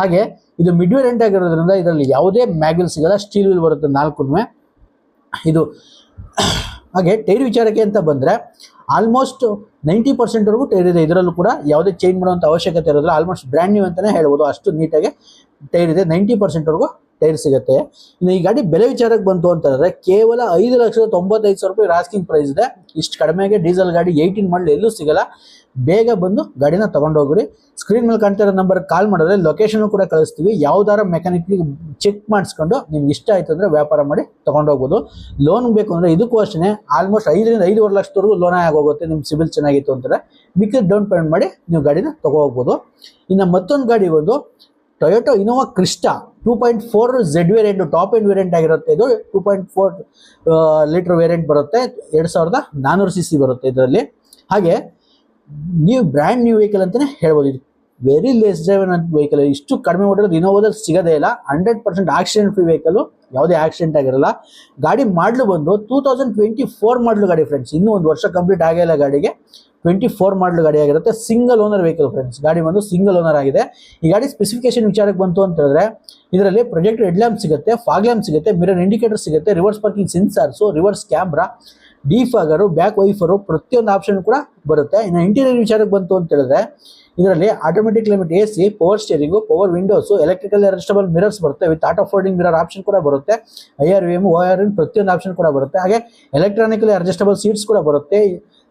ಹಾಗೆ ಇದು ಮಿಡ್ ವೇರಿಯಂಟ್ ಆಗಿರೋದ್ರಿಂದ ಇದರಲ್ಲಿ ಯಾವುದೇ ಮ್ಯಾಗ್ವಿಲ್ ಸಿಗಲ್ಲ, ಸ್ಟೀಲ್ ವೀಲ್ ಬರುತ್ತೆ 4 ಇದು. ಹಾಗೆ ಟೈರ್ ವಿಚಾರಕ್ಕೆ ಅಂತ ಬಂದರೆ ಆಲ್ಮೋಸ್ಟ್ 90%ವರೆಗೂ ಟೈರ್ ಇದೆ. ಇದರಲ್ಲೂ ಕೂಡ ಯಾವುದೇ ಚೇಂಜ್ ಮಾಡುವಂಥ ಅವಶ್ಯಕತೆ ಇರೋದಿಲ್ಲ, ಆಲ್ಮೋಸ್ಟ್ ಬ್ರ್ಯಾಂಡ್ ನ್ಯೂ ಅಂತಲೇ ಹೇಳ್ಬೋದು. ಅಷ್ಟು ನೀಟಾಗಿ ಟೈರ್ ಇದೆ, 90%ವರೆಗೂ ಟೈರ್ ಸಿಗುತ್ತೆ. ಇನ್ನು ಈ ಗಾಡಿ ಬೆಲೆ ವಿಚಾರಕ್ಕೆ ಬಂತು ಅಂತ ಹೇಳಿದ್ರೆ ಕೇವಲ 5,95,000 ರೂಪಾಯಿ ಆಸ್ಕಿಂಗ್ ಪ್ರೈಸ್ ಇದೆ. ಇಷ್ಟು ಕಡಿಮೆಗೆ ಡೀಸೆಲ್ ಗಾಡಿ 18 ಮಾಡಲು ಎಲ್ಲೂ ಸಿಗಲ್ಲ. ಬೇಗ ಬಂದು ಗಾಡಿನ ತೊಗೊಂಡೋಗ್ರಿ. ಸ್ಕ್ರೀನ್ ಮೇಲೆ ಕಾಣ್ತಾ ಇರೋ ನಂಬರ್ ಕಾಲ್ ಮಾಡಿದ್ರೆ ಲೊಕೇಶನ್ ಕೂಡ ಕಳಿಸ್ತೀವಿ. ಯಾವ್ದಾರ ಮೆಕ್ಯಾನಿಕ್ ಚೆಕ್ ಮಾಡಿಸ್ಕೊಂಡು ನಿಮ್ಗೆ ಇಷ್ಟ ಆಯ್ತು ಅಂದರೆ ವ್ಯಾಪಾರ ಮಾಡಿ ತೊಗೊಂಡೋಗ್ಬೋದು. ಲೋನ್ ಬೇಕು ಅಂದರೆ ಇದಕ್ಕೂ ಅಷ್ಟೇ ಆಲ್ಮೋಸ್ಟ್ 5ರಿಂದ 5.5 ಲಕ್ಷದವರೆಗೂ ಲೋನ್ ಆಗೋಗುತ್ತೆ. ನಿಮ್ಮ ಸಿಬಿಲ್ ಚೆನ್ನಾಗಿತ್ತು ಅಂತಾರೆ ಮಿಕ್ಕಿದ ಡೌನ್ ಪೇಮೆಂಟ್ ಮಾಡಿ ನೀವು ಗಾಡಿನ ತೊಗೋಗ್ಬೋದು. ಇನ್ನು ಮತ್ತೊಂದು ಗಾಡಿ ಒಂದು Toyota Innova Crysta 2.4 Z variant, top end variant ಆಗಿರುತ್ತೆ. ಇದು 2.4 ಲೀಟರ್ ವೇರಿಯಂಟ್ ಬರುತ್ತೆ, 2400 cc ಬರುತ್ತೆ ಇದರಲ್ಲಿ. ಹಾಗೆ ನೀವು ಬ್ರ್ಯಾಂಡ್ ನ್ಯೂ ವೆಹಿಕಲ್ ಅಂತಲೇ ಹೇಳ್ಬೋದು. ಇದು ವೆರಿ ಲೆಸ್ ಡ್ರೈವನ್ ಅಂತ ವೆಹಿಕಲ್. ಇಷ್ಟು ಕಡಿಮೆ ಓಡಿರೋದು ಇನೋವಾದಲ್ಲಿ ಸಿಗೋದೇ ಇಲ್ಲ. 100% ಆಕ್ಸಿಡೆಂಟ್ ಫ್ರೀ ವೆಹಿಕಲ್, ಯಾವುದೇ ಆಕ್ಸಿಡೆಂಟ್ ಆಗಿರಲ್ಲ. ಗಾಡಿ ಮಾಡಲು ಬಂದು 2024 ಮಾಡಲು ಗಾಡಿ ಫ್ರೆಂಡ್ಸ್. ಇನ್ನೂ 1 ವರ್ಷ ಕಂಪ್ಲೀಟ್ ಆಗಿಲ್ಲ ಗಾಡಿಗೆ. 24 ಮಾಡಲು ಗಾಡಿ ಆಗಿರುತ್ತೆ. Single owner vehicle friends. ಗಾಡಿ ಬಂದು ಸಿಂಗಲ್ ಓನರ್ ಆಗಿದೆ. ಈ ಗಾಡಿ ಸ್ಪೆಸಿಫಿಕೇಶನ್ ವಿಚಾರಕ್ಕೆ ಬಂತು ಅಂತ ಹೇಳಿದ್ರೆ ಇದರಲ್ಲಿ ಪ್ರೊಜೆಕ್ಟರ್ ಹೆಡ್ ಲ್ಯಾಂಪ್ ಸಿಗುತ್ತೆ, ಫಾಗ್ ಲ್ಯಾಂಪ್ ಸಿಗುತ್ತೆ, ಮಿರರ್ ಇಂಡಿಕೇಟರ್ ಸಿಗುತ್ತೆ, reverse parking sensors, reverse camera, defogger, back wiper, ಪ್ರತಿಯೊಂದು ಆಪ್ಷನ್ ಕೂಡ ಬರುತ್ತೆ. ಇನ್ನು ಇಂಟೀರಿಯರ್ ವಿಚಾರಕ್ಕೆ ಬಂತು ಅಂತ ಹೇಳಿದ್ರೆ ಇದರಲ್ಲಿ automatic limit AC, power steering, power windows, electrical adjustable mirrors ಬರುತ್ತೆ, with auto folding mirror option ಕೂಡ ಬರುತ್ತೆ, IRVM, ORM ಪ್ರತಿಯೊಂದು ಆಪ್ಷನ್ ಕೂಡ ಬರುತ್ತೆ. ಹಾಗೆ ಎಲೆಕ್ಟ್ರಾನಿಕಲಿ ಅಡ್ಜಸ್ಟಬಲ್ ಸೀಟ್ಸ್ ಕೂಡ ಬರುತ್ತೆ.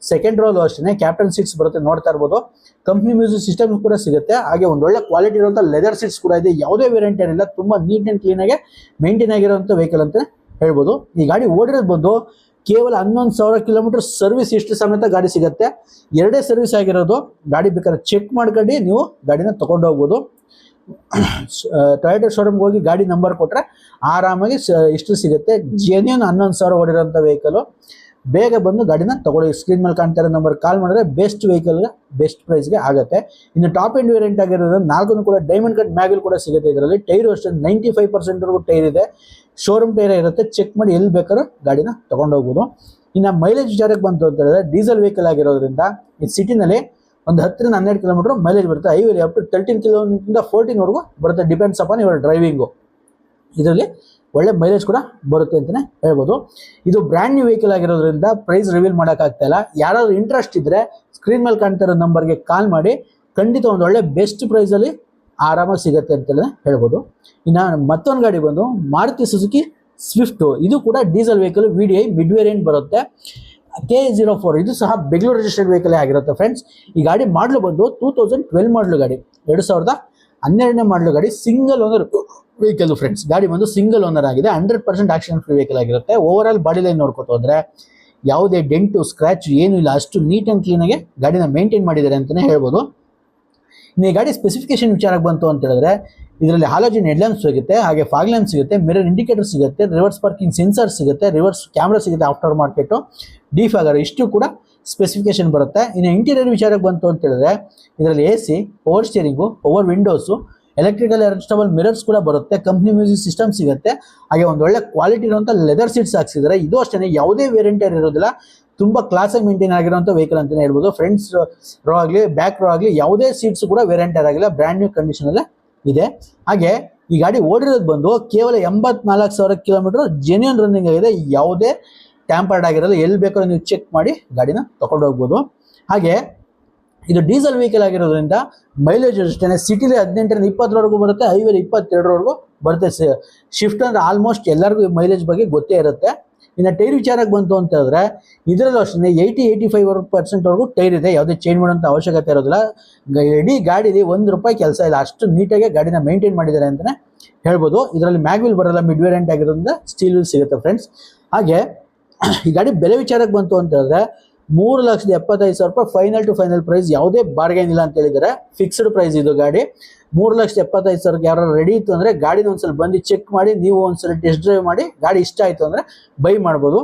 ಸೆಕೆಂಡ್ ರೋಲು ಅಷ್ಟೇ ಕ್ಯಾಪ್ಟನ್ ಸೀಟ್ಸ್ ಬರುತ್ತೆ, ನೋಡ್ತಾ ಇರ್ಬೋದು. ಕಂಪ್ನಿ ಮ್ಯೂಸಿಕ್ ಸಿಸ್ಟಮ್ ಕೂಡ ಸಿಗುತ್ತೆ. ಹಾಗೆ ಒಂದೊಳ್ಳೆ ಕ್ವಾಲಿಟಿ ಇರುವಂಥ ಲೆದರ್ ಸೀಟ್ಸ್ ಕೂಡ ಇದೆ. ಯಾವುದೇ ವೇರಿಯಂಟ್ ಏನಿಲ್ಲ, ತುಂಬ ನೀಟ್ ಆ್ಯಂಡ್ ಕ್ಲೀನಾಗಿ ಮೇಂಟೈನ್ ಆಗಿರುವಂಥ ವೆಹಿಕಲ್ ಅಂತ ಹೇಳ್ಬೋದು. ಈ ಗಾಡಿ ಓಡಿರೋದು ಬಂದು ಕೇವಲ 11,000 ಕಿಲೋಮೀಟರ್ ಸರ್ವಿಸ್ ಇಷ್ಟು ಸಮೇತ ಗಾಡಿ ಸಿಗುತ್ತೆ. 2 ಸರ್ವಿಸ್ ಆಗಿರೋದು. ಗಾಡಿ ಬೇಕಾದ್ರೆ ಚೆಕ್ ಮಾಡ್ಕೊಂಡು ನೀವು ಗಾಡಿನ ತೊಗೊಂಡು ಹೋಗ್ಬೋದು. ಟೊಯೋಟಾ ಶೋರೂಮ್ಗೆ ಹೋಗಿ ಗಾಡಿ ನಂಬರ್ ಕೊಟ್ಟರೆ ಆರಾಮಾಗಿ ಇಷ್ಟು ಸಿಗುತ್ತೆ. ಜೆನ್ಯೂನ್ 11,000 ಓಡಿರೋಂಥ ವೆಹಿಕಲು. ಬೇಗ ಬಂದು ಗಾಡಿನ ತಗೊಳ್ಳಿ. ಸ್ಕ್ರೀನ್ ಮೇಲೆ ಕಾಣ್ತಾ ಇರೋ ನಂಬರ್ ಕಾಲ್ ಮಾಡಿದ್ರೆ ಬೆಸ್ಟ್ ವೆಹಿಕಲ್ಗೆ ಬೆಸ್ಟ್ ಪ್ರೈಸ್ಗೆ ಆಗುತ್ತೆ. ಇನ್ನು ಟಾಪ್ ಎಂಡ್ ವೇರಿಯಂಟ್ ಆಗಿರೋದ್ರಿಂದ 4 ಕೂಡ ಡೈಮಂಡ್ ಕಟ್ ಮ್ಯಾಗ್ವಿಲ್ ಕೂಡ ಸಿಗುತ್ತೆ. ಇದರಲ್ಲಿ ಟೈರು ಅಷ್ಟೇ 95% ಟೈರ್ ಇದೆ. ಶೋರೂಮ್ ಟೈರ್ ಇರುತ್ತೆ. ಚೆಕ್ ಮಾಡಿ ಎಲ್ಲಿ ಬೇಕಾದ್ರೂ ಗಾಡಿನ ತೊಗೊಂಡು ಹೋಗ್ಬೋದು. ಇನ್ನು ಮೈಲೇಜ್ ವಿಚಾರಕ್ಕೆ ಬಂತು ಅಂತ ಹೇಳಿದ್ರೆ ಡೀಸೆಲ್ ವೆಹಿಕಲ್ ಆಗಿರೋದ್ರಿಂದ ಈ ಸಿಟಿನಲ್ಲಿ ಒಂದು 10 ರಿಂದ 12 ಕಿಲೋಮೀಟರ್ ಮೈಲೇಜ್ ಬರುತ್ತೆ. ಹೈವೇಲಿ ಅಪ್ ಟು 13 ಕಿಲೋಮೀಟರ್ 14ವರೆಗೂ ಬರುತ್ತೆ, ಡಿಪೆಂಡ್ಸ್ ಅಪಾನ್ ಇವರ ಡ್ರೈವಿಂಗು. ಇದರಲ್ಲಿ ಒಳ್ಳೆ ಮೈಲೇಜ್ ಕೂಡ ಬರುತ್ತೆ ಅಂತಲೇ ಹೇಳ್ಬೋದು. ಇದು ಬ್ರ್ಯಾಂಡ್ ನ್ಯೂ ವೆಹಿಕಲ್ ಆಗಿರೋದ್ರಿಂದ ಪ್ರೈಸ್ ರಿವೀಲ್ ಮಾಡೋಕ್ಕಾಗ್ತಾ ಇಲ್ಲ. ಯಾರಾದರೂ ಇಂಟ್ರೆಸ್ಟ್ ಇದ್ದರೆ ಸ್ಕ್ರೀನ್ ಮೇಲೆ ಕಾಣ್ತಾ ಇರೋ ನಂಬರ್ಗೆ ಕಾಲ್ ಮಾಡಿ, ಖಂಡಿತ ಒಂದು ಒಳ್ಳೆ ಬೆಸ್ಟ್ ಪ್ರೈಸಲ್ಲಿ ಆರಾಮಾಗಿ ಸಿಗುತ್ತೆ ಅಂತಲೇ ಹೇಳ್ಬೋದು. ಇನ್ನು ಮತ್ತೊಂದು ಗಾಡಿ ಬಂದು ಮಾರುತಿ ಸುಜುಕಿ ಸ್ವಿಫ್ಟು. ಇದು ಕೂಡ diesel vehicle, VDI mid variant ಬರುತ್ತೆ. K04 ಇದು ಸಹ ಬೆಂಗಳೂರು ರಿಜಿಸ್ಟರ್ಡ್ ವೆಹಿಕಲ್ ಆಗಿರುತ್ತೆ ಫ್ರೆಂಡ್ಸ್. ಈ ಗಾಡಿ ಮಾಡಲು ಬಂದು 2012 ಮಾಡಲು ಗಾಡಿ, 2012ನೇ ಮಾಡಲು ಗಾಡಿ, ಸಿಂಗಲ್ ಓನರ್ ವೆಹಿಕಲ್ ಫ್ರೆಂಡ್ಸ್. ಗಾಡಿ ಬಂದು ಸಿಂಗಲ್ ಓನರ್ ಆಗಿದೆ. 100% ಆಕ್ಸಿಡೆಂಟ್ ಫ್ರೀ ವೆಹಿಕಲ್ ಆಗಿರುತ್ತೆ. ಓವರ್ ಆಲ್ ಬಾಡಿ ಲೈನ್ ನೋಡ್ಕೊತ ಹೋದ್ರೆ ಯಾವುದೇ ಡೆಂಟು ಸ್ಕ್ರಾಚ್ ಏನೂ ಇಲ್ಲ, ಅಷ್ಟು ನೀಟ್ ಆ್ಯಂಡ್ ಕ್ಲೀನಾಗಿ ಗಾಡಿನ ಮೇಂಟೈನ್ ಮಾಡಿದ್ದಾರೆ ಅಂತಲೇ ಹೇಳ್ಬೋದು. ಇನ್ನು ಈ ಗಾಡಿ ಸ್ಪೆಸಿಫಿಕೇಶನ್ ವಿಚಾರಕ್ಕೆ ಬಂತು ಅಂತ ಹೇಳಿದ್ರೆ ಇದರಲ್ಲಿ ಹಾಲೋಜನ್ ಹೆಡ್ಲ್ಯಾಂಪ್ ಸಿಗುತ್ತೆ, ಹಾಗೆ ಫಾಗ್ ಲ್ಯಾಂಪ್ ಸಿಗುತ್ತೆ, ಮಿರರ್ ಇಂಡಿಕೇಟರ್ ಸಿಗುತ್ತೆ, ರಿವರ್ಸ್ ಪಾರ್ಕಿಂಗ್ ಸೆನ್ಸರ್ ಸಿಗುತ್ತೆ, ರಿವರ್ಸ್ ಕ್ಯಾಮ್ರಾ ಸಿಗುತ್ತೆ, ಆಫ್ಟರ್ ಮಾರ್ಕೆಟು, ಡಿಫಾಗರ್ ಇಷ್ಟು ಕೂಡ ಸ್ಪೆಸಿಫಿಕೇಶನ್ ಬರುತ್ತೆ. ಇನ್ನು ಇಂಟೀರಿಯರ್ ವಿಚಾರಕ್ಕೆ ಬಂತು ಅಂತ ಹೇಳಿದ್ರೆ ಇದರಲ್ಲಿ AC, power steering, power windows, electrical adjustable mirrors ಕೂಡ ಬರುತ್ತೆ, ಕಂಪ್ನಿ ಮ್ಯೂಸಿಕ್ ಸಿಸ್ಟಮ್ ಸಿಗುತ್ತೆ. ಹಾಗೆ ಒಂದು ಒಳ್ಳೆ ಕ್ವಾಲಿಟಿ ಇರುವಂಥ ಲೆದರ್ ಸೀಟ್ಸ್ ಹಾಕ್ಸಿದ್ದಾರೆ. ಇದು ಅಷ್ಟೇ ಯಾವುದೇ ವೇರಿಯಂಟ್ ಇರೋದಿಲ್ಲ, ತುಂಬ ಕ್ಲಾಸಾಗಿ ಮೇಂಟೈನ್ ಆಗಿರೋಂಥ ವೆಹಿಕಲ್ ಅಂತಲೇ ಹೇಳ್ಬೋದು. ಫ್ರಂಟ್ಸ್ ರೋ ಆಗಲಿ ಬ್ಯಾಕ್ ರೋ ಆಗಲಿ ಯಾವುದೇ ಸೀಟ್ಸ್ ಕೂಡ ವೇರಿಯಂಟ್ ಆಗಿಲ್ಲ, ಬ್ರ್ಯಾಂಡ್ ನ್ಯೂ ಕಂಡೀಷನಲ್ಲೇ ಇದೆ. ಹಾಗೆ ಈ ಗಾಡಿ ಓಡಿರೋದು ಬಂದು ಕೇವಲ 84,000 ಕಿಲೋಮೀಟರ್ ಜೆನ್ಯೂನ್ ರನ್ನಿಂಗ್ ಆಗಿದೆ. ಯಾವುದೇ ಟ್ಯಾಂಪರ್ಡ್ ಆಗಿರೋಲ್ಲ. ಎಲ್ಲಿ ಬೇಕಾದ್ರೂ ನೀವು ಚೆಕ್ ಮಾಡಿ ಗಾಡಿನ ತಗೊಂಡು ಹೋಗ್ಬೋದು. ಹಾಗೆ ಇದು ಡೀಸೆಲ್ ವೆಹಿಕಲ್ ಆಗಿರೋದ್ರಿಂದ ಮೈಲೇಜ್ ಅಷ್ಟೇ ಸಿಟಿಲಿ 18 ರಿಂದ 20ವರೆಗೂ ಬರುತ್ತೆ, ಹೈವೇಲಿ 22ವರೆಗೂ ಬರುತ್ತೆ. ಶಿಫ್ಟ್ ಅಂದರೆ ಆಲ್ಮೋಸ್ಟ್ ಎಲ್ಲರಿಗೂ ಮೈಲೇಜ್ ಬಗ್ಗೆ ಗೊತ್ತೇ ಇರುತ್ತೆ. ಇನ್ನು ಟೈರ್ ವಿಚಾರಕ್ಕೆ ಬಂತು ಅಂತ ಹೇಳಿದ್ರೆ ಇದರಲ್ಲೂ ಅಷ್ಟೇ 80-85% ಟೈರ್ ಇದೆ. ಯಾವುದೇ ಚೇಂಜ್ ಮಾಡೋಂಥ ಅವಶ್ಯಕತೆ ಇರೋದಿಲ್ಲ. ಇಡೀ ಗಾಡೀಲಿ ₹1 ಕೆಲಸ ಇಲ್ಲ, ಅಷ್ಟು ನೀಟಾಗಿ ಗಾಡಿನ ಮೇಂಟೈನ್ ಮಾಡಿದ್ದಾರೆ ಅಂತಲೇ ಹೇಳ್ಬೋದು. ಇದರಲ್ಲಿ ಮ್ಯಾಗ್ವಿಲ್ ಬರೋಲ್ಲ, ಮಿಡ್ ವೇರಿಯಂಟ್ ಆಗಿರೋದ್ರಿಂದ ಸ್ಟೀಲ್ ವೀಲ್ ಸಿಗುತ್ತೆ ಫ್ರೆಂಡ್ಸ್. ಹಾಗೆ ಈ ಗಾಡಿ ಬೆಲೆ ವಿಚಾರಕ್ಕೆ ಬಂತು ಅಂತ ಹೇಳಿದ್ರೆ ₹3,75,000 ಫೈನಲ್ ಟು ಫೈನಲ್ ಪ್ರೈಸ್, ಯಾವುದೇ ಬಾರ್ಗೇನ್ ಇಲ್ಲ ಅಂತ ಹೇಳಿದ್ದಾರೆ. ಫಿಕ್ಸ್ಡ್ ಪ್ರೈಸ್ ಇದು ಗಾಡಿ. ₹3,75,000 ಯಾರು ರೆಡಿ ಇತ್ತು ಅಂದರೆ ಗಾಡಿನ ಒಂದ್ಸಲ ಬಂದು ಚೆಕ್ ಮಾಡಿ, ನೀವು ಒಂದ್ಸಲ ಟೆಸ್ಟ್ ಡ್ರೈವ್ ಮಾಡಿ, ಗಾಡಿ ಇಷ್ಟ ಆಯಿತು ಅಂದರೆ ಬೈ ಮಾಡ್ಬೋದು.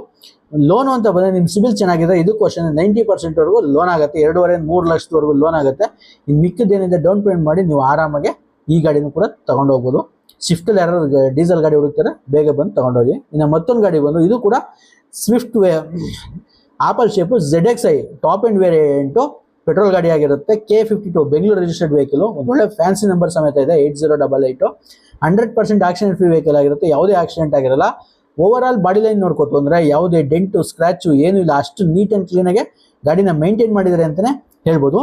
ಲೋನು ಅಂತ ಬಂದರೆ ನಿಮ್ಮ ಸಿಬಿಲ್ ಚೆನ್ನಾಗಿದೆ, ಇದಕ್ಕೂ ಅಷ್ಟೇ 90%ವರೆಗೂ ಲೋನ್ ಆಗುತ್ತೆ. 2.5-3 ಲಕ್ಷದವರೆಗೂ ಲೋನ್ ಆಗುತ್ತೆ. ಇನ್ನು ಮಿಕ್ಕಿದ್ದೇನಿದೆ ಡೌನ್ ಪೇಮೆಂಟ್ ಮಾಡಿ ನೀವು ಆರಾಮಾಗಿ ಈ ಗಾಡಿನೂ ಕೂಡ ತೊಗೊಂಡು ಹೋಗ್ಬೋದು. ಸ್ವಿಫ್ಟಲ್ಲಿ ಯಾರು ಡೀಸೆಲ್ ಗಾಡಿ ಹುಡುಕ್ತಾರೆ ಬೇಗ ಬಂದು ತೊಗೊಂಡೋಗಿ. ಇನ್ನು ಮತ್ತೊಂದು ಗಾಡಿ ಬಂದು ಇದು ಕೂಡ Swift apple shape ZXi top end variant petrol ಗಾಡಿ ಆಗಿರುತ್ತೆ. K52 ಬೆಂಗಳೂರು ರಿಜಿಸ್ಟರ್ಡ್ ವೆಹಿಕಲ್, ಒಳ್ಳೆ ಫ್ಯಾನ್ಸಿ ನಂಬರ್ ಸಮೇತ ಇದೆ, 8088. 100% ಆಕ್ಸಿಡೆಂಟ್ ಫ್ರೀ ವೆಹಿಕಲ್ ಆಗಿರುತ್ತೆ. ಯಾವುದೇ ಆಕ್ಸಿಡೆಂಟ್ ಆಗಿರಲ್ಲ. ಓವರ್ ಆಲ್ ಬಾಡಿ ಲೈನ್ ನೋಡ್ಕೊತು ಅಂದರೆ ಯಾವುದೇ ಡೆಂಟು ಸ್ಕ್ರಾಚು ಏನೂ ಇಲ್ಲ, ಅಷ್ಟು ನೀಟ್ ಆ್ಯಂಡ್ ಕ್ಲೀನಾಗೆ ಗಾಡಿನ ಮೇಂಟೈನ್ ಮಾಡಿದ್ದಾರೆ ಅಂತಲೇ ಹೇಳ್ಬೋದು.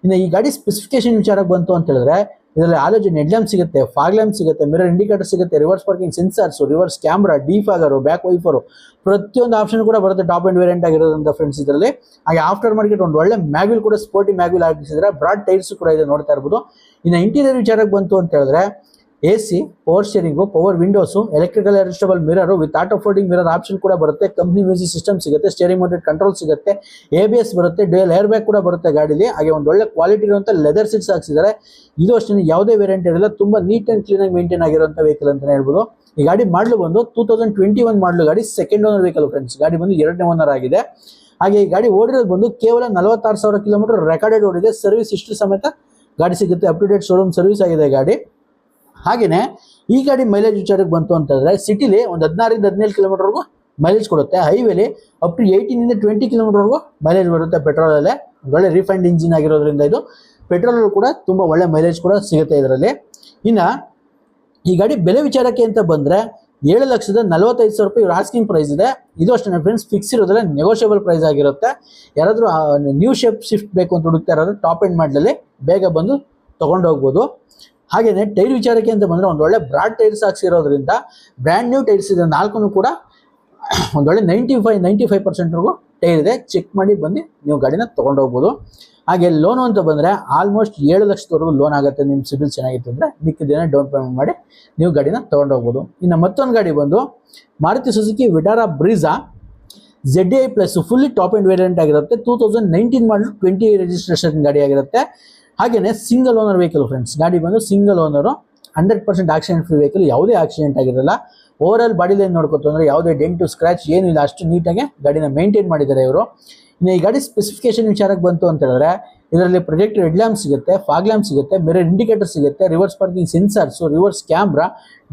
ಇನ್ನು ಈ ಗಾಡಿ ಸ್ಪೆಸಿಫಿಕೇಶನ್ ವಿಚಾರಕ್ಕೆ ಬಂತು ಅಂತ ಹೇಳಿದ್ರೆ ಇದರಲ್ಲಿ ಹಾಲೋಜನ್ ಹೆಡ್ಲ್ಯಾಂಪ್ ಸಿಗುತ್ತೆ, ಫಾಗ್ ಲ್ಯಾಂಪ್ ಸಿಗುತ್ತೆ, ಮಿರರ್ ಇಂಡಿಕೇಟರ್ ಸಿಗುತ್ತೆ, reverse parking sensors, reverse camera, defogger, back wiper, ಪ್ರತಿಯೊಂದು ಆಪ್ಷನ್ ಕೂಡ ಬರುತ್ತೆ. ಟಾಪ್ ಎಂಡ್ ವೇರಿಯಂಟ್ ಆಗಿರೋದ್ರಿಂದ ಫ್ರೆಂಡ್ಸ್ ಇದರಲ್ಲಿ. ಹಾಗೆ ಆಫ್ಟರ್ ಮಾರ್ಕೆಟ್ ಒಂದು ಒಳ್ಳೆ ಮ್ಯಾಗ್ವಿಲ್ ಕೂಡ ಸ್ಪೋರ್ಟಿ ಮ್ಯಾಗ್ವಿಲ್ ಹಾಕಿಸಿದ್ರೆ, ಬ್ರಾಡ್ ಟೈರ್ಸ್ ಕೂಡ ಇದೆ, ನೋಡ್ತಾ ಇರ್ಬೋದು. ಇನ್ನು ಇಂಟೀರಿಯರ್ ವಿಚಾರಕ್ಕೆ ಬಂತು ಅಂತ ಹೇಳಿದ್ರೆ AC, power steering, power windows, electrical adjustable mirror with auto folding mirror option ಕೂಡ ಬರುತ್ತೆ, ಕಂಪ್ನಿ ಮ್ಯೂಸಿಕ್ ಸಿಸ್ಟಮ್ ಸಿಗುತ್ತೆ, ಸ್ಟೇರಿಂಗ್ ಮೌಂಟೆಡ್ ಕಂಟ್ರೋಲ್ ಸಿಗುತ್ತೆ, ABS ಬರುತ್ತೆ, ಡ್ಯುಯಲ್ ಏರ್ ಬ್ಯಾಗ್ ಕೂಡ ಬರುತ್ತೆ ಗಾಡಿಲಿ. ಹಾಗೆ ಒಂದು ಒಳ್ಳೆ ಕ್ವಾಲಿಟಿ ಇರುವಂಥ ಲೆದರ್ ಸೀಟ್ಸ್ ಹಾಕ್ಸಿದ್ದಾರೆ. ಇದು ಅಷ್ಟೇ ಯಾವುದೇ ವೇರಿಯಂಟ್ ಇರಲ್ಲ, ತುಂಬ ನೀಟ್ ಆ್ಯಂಡ್ ಕ್ಲೀನಾಗಿ ಮೇಂಟೈನ್ ಆಗಿರುವಂಥ ವೆಹಿಕಲ್ ಅಂತಲೇ ಹೇಳ್ಬೋದು. ಈ ಗಾಡಿ ಮಾಡಲು ಬಂದು 2021 ಮಾಡಲು ಗಾಡಿ, ಸೆಕೆಂಡ್ ಓನರ್ ವೆಹಿಕಲ್ ಫ್ರೆಂಡ್ಸ್. ಗಾಡಿ ಬಂದು 2ನೇ ಓನರ್ ಆಗಿದೆ. ಹಾಗೆ ಈ ಗಾಡಿ ಓಡಿರೋದು ಬಂದು ಕೇವಲ 46,000 ಕಿಲೋಮೀಟರ್ ರೆಕಾರ್ಡೆಡ್ ಓಡಿದೆ. ಸರ್ವಿಸ್ ಇಷ್ಟು ಸಮೇತ ಗಾಡಿ ಸಿಗುತ್ತೆ, up to date showroom service ಆಗಿದೆ ಗಾಡಿ. ಹಾಗೆಯೇ ಈ ಗಾಡಿ ಮೈಲೇಜ್ ವಿಚಾರಕ್ಕೆ ಬಂತು ಅಂತಂದರೆ ಸಿಟಿಲಿ ಒಂದು 16 ರಿಂದ 17 ಕಿಲೋಮೀಟರ್ವರೆಗೂ ಮೈಲೇಜ್ ಕೊಡುತ್ತೆ. ಹೈವೇಲಿ ಅಪ್ ಟು 18 ರಿಂದ 20 ಕಿಲೋಮೀಟರ್ವರೆಗೂ ಮೈಲೇಜ್ ಬರುತ್ತೆ. ಪೆಟ್ರೋಲಲ್ಲೇ ಒಳ್ಳೆ ರಿಫೈನ್ಡ್ ಇಂಜಿನ್ ಆಗಿರೋದ್ರಿಂದ ಇದು ಪೆಟ್ರೋಲ್ ಕೂಡ ತುಂಬ ಒಳ್ಳೆ ಮೈಲೇಜ್ ಕೂಡ ಸಿಗುತ್ತೆ ಇದರಲ್ಲಿ. ಇನ್ನು ಈ ಗಾಡಿ ಬೆಲೆ ವಿಚಾರಕ್ಕೆ ಅಂತ ಬಂದರೆ 7,45,000 ರೂಪಾಯಿ ಇವ್ರ ಆಸ್ಕಿಂಗ್ ಪ್ರೈಸ್ ಇದೆ. ಇದು ಅಷ್ಟೇ ಫ್ರೆಂಡ್ಸ್, ಫಿಕ್ಸ್ ಇರೋದಿಲ್ಲ, ನೆಗೋಷಿಯಬಲ್ ಪ್ರೈಸ್ ಆಗಿರುತ್ತೆ. ಯಾರಾದರೂ ನ್ಯೂ ಶೇಪ್ ಶಿಫ್ಟ್ ಬೇಕು ಅಂತ ಹುಡುಕ್ತಾ ಇರೋದು ಟಾಪ್ ಎಂಡ್ ಮಾಡಲಲ್ಲಿ ಬೇಗ ಬಂದು ತೊಗೊಂಡು ಹೋಗ್ಬೋದು. ಹಾಗೆಯೇ ಟೈರ್ ವಿಚಾರಕ್ಕೆ ಅಂತ ಬಂದರೆ ಒಂದು ಒಳ್ಳೆ ಬ್ರಾಡ್ ಟೈರ್ಸ್ ಹಾಕ್ಸಿರೋದ್ರಿಂದ ಬ್ರ್ಯಾಂಡ್ ನ್ಯೂ ಟೈರ್ಸ್ ಇದೆ, 4 ಕೂಡ ಒಂದೊಳ್ಳೆ 95% ಟೈರ್ ಇದೆ. ಚೆಕ್ ಮಾಡಿ ಬಂದು ನೀವು ಗಾಡಿನ ತೊಗೊಂಡು ಹೋಗ್ಬೋದು. ಹಾಗೆ ಲೋನು ಅಂತ ಬಂದರೆ ಆಲ್ಮೋಸ್ಟ್ 7 ಲಕ್ಷದವರೆಗೂ ಲೋನ್ ಆಗುತ್ತೆ. ನಿಮ್ಮ ಸಿಬಿಲ್ ಚೆನ್ನಾಗಿತ್ತು ಅಂದರೆ ಮಿಕ್ಕಿದ್ದೇನೆ ಡೌನ್ ಪೇಮೆಂಟ್ ಮಾಡಿ ನೀವು ಗಾಡಿನ ತೊಗೊಂಡು ಹೋಗ್ಬೋದು. ಇನ್ನು ಮತ್ತೊಂದು ಗಾಡಿ ಬಂದು Maruti Suzuki Vitara Brezza ZDI plus fully top end variant ಆಗಿರುತ್ತೆ. 2019 ಮಾಡಲು 20 ರಿಜಿಸ್ಟ್ರೇಷನ್ ಗಾಡಿ ಆಗಿರುತ್ತೆ. ಹಾಗೆಯೇ ಸಿಂಗಲ್ ಓನರ್ ವೆಹಿಕಲ್ ಫ್ರೆಂಡ್ಸ್, ಗಾಡಿ ಬಂದು single owner, 100% accident free vehicle, ಯಾವುದೇ ಆಕ್ಸಿಡೆಂಟ್ ಆಗಿರಲ್ಲ. ಓವರಾಲ್ ಬಾಡಿ ಲೈನ್ ನೋಡ್ಕೊತು ಅಂದರೆ ಯಾವುದೇ ಡೆಂಟು ಸ್ಕ್ರಾಚ್ ಏನಿಲ್ಲ, ಅಷ್ಟು ನೀಟಾಗಿ ಗಾಡಿನ ಮೇಂಟೈನ್ ಮಾಡಿದ್ದಾರೆ ಇವರು. ಇನ್ನು ಈ ಗಾಡಿ ಸ್ಪೆಸಿಫಿಕೇಶನ್ ವಿಚಾರಕ್ಕೆ ಬಂತು ಅಂತ ಹೇಳಿದ್ರೆ ಇದರಲ್ಲಿ ಪ್ರೊಜೆಕ್ಟರ್ ಹೆಡ್ ಲ್ಯಾಂಪ್ ಸಿಗುತ್ತೆ, ಫಾಗ್ ಲ್ಯಾಂಪ್ ಸಿಗುತ್ತೆ, ಮಿರರ್ ಇಂಡಿಕೇಟರ್ ಸಿಗುತ್ತೆ, reverse parking sensors, reverse camera,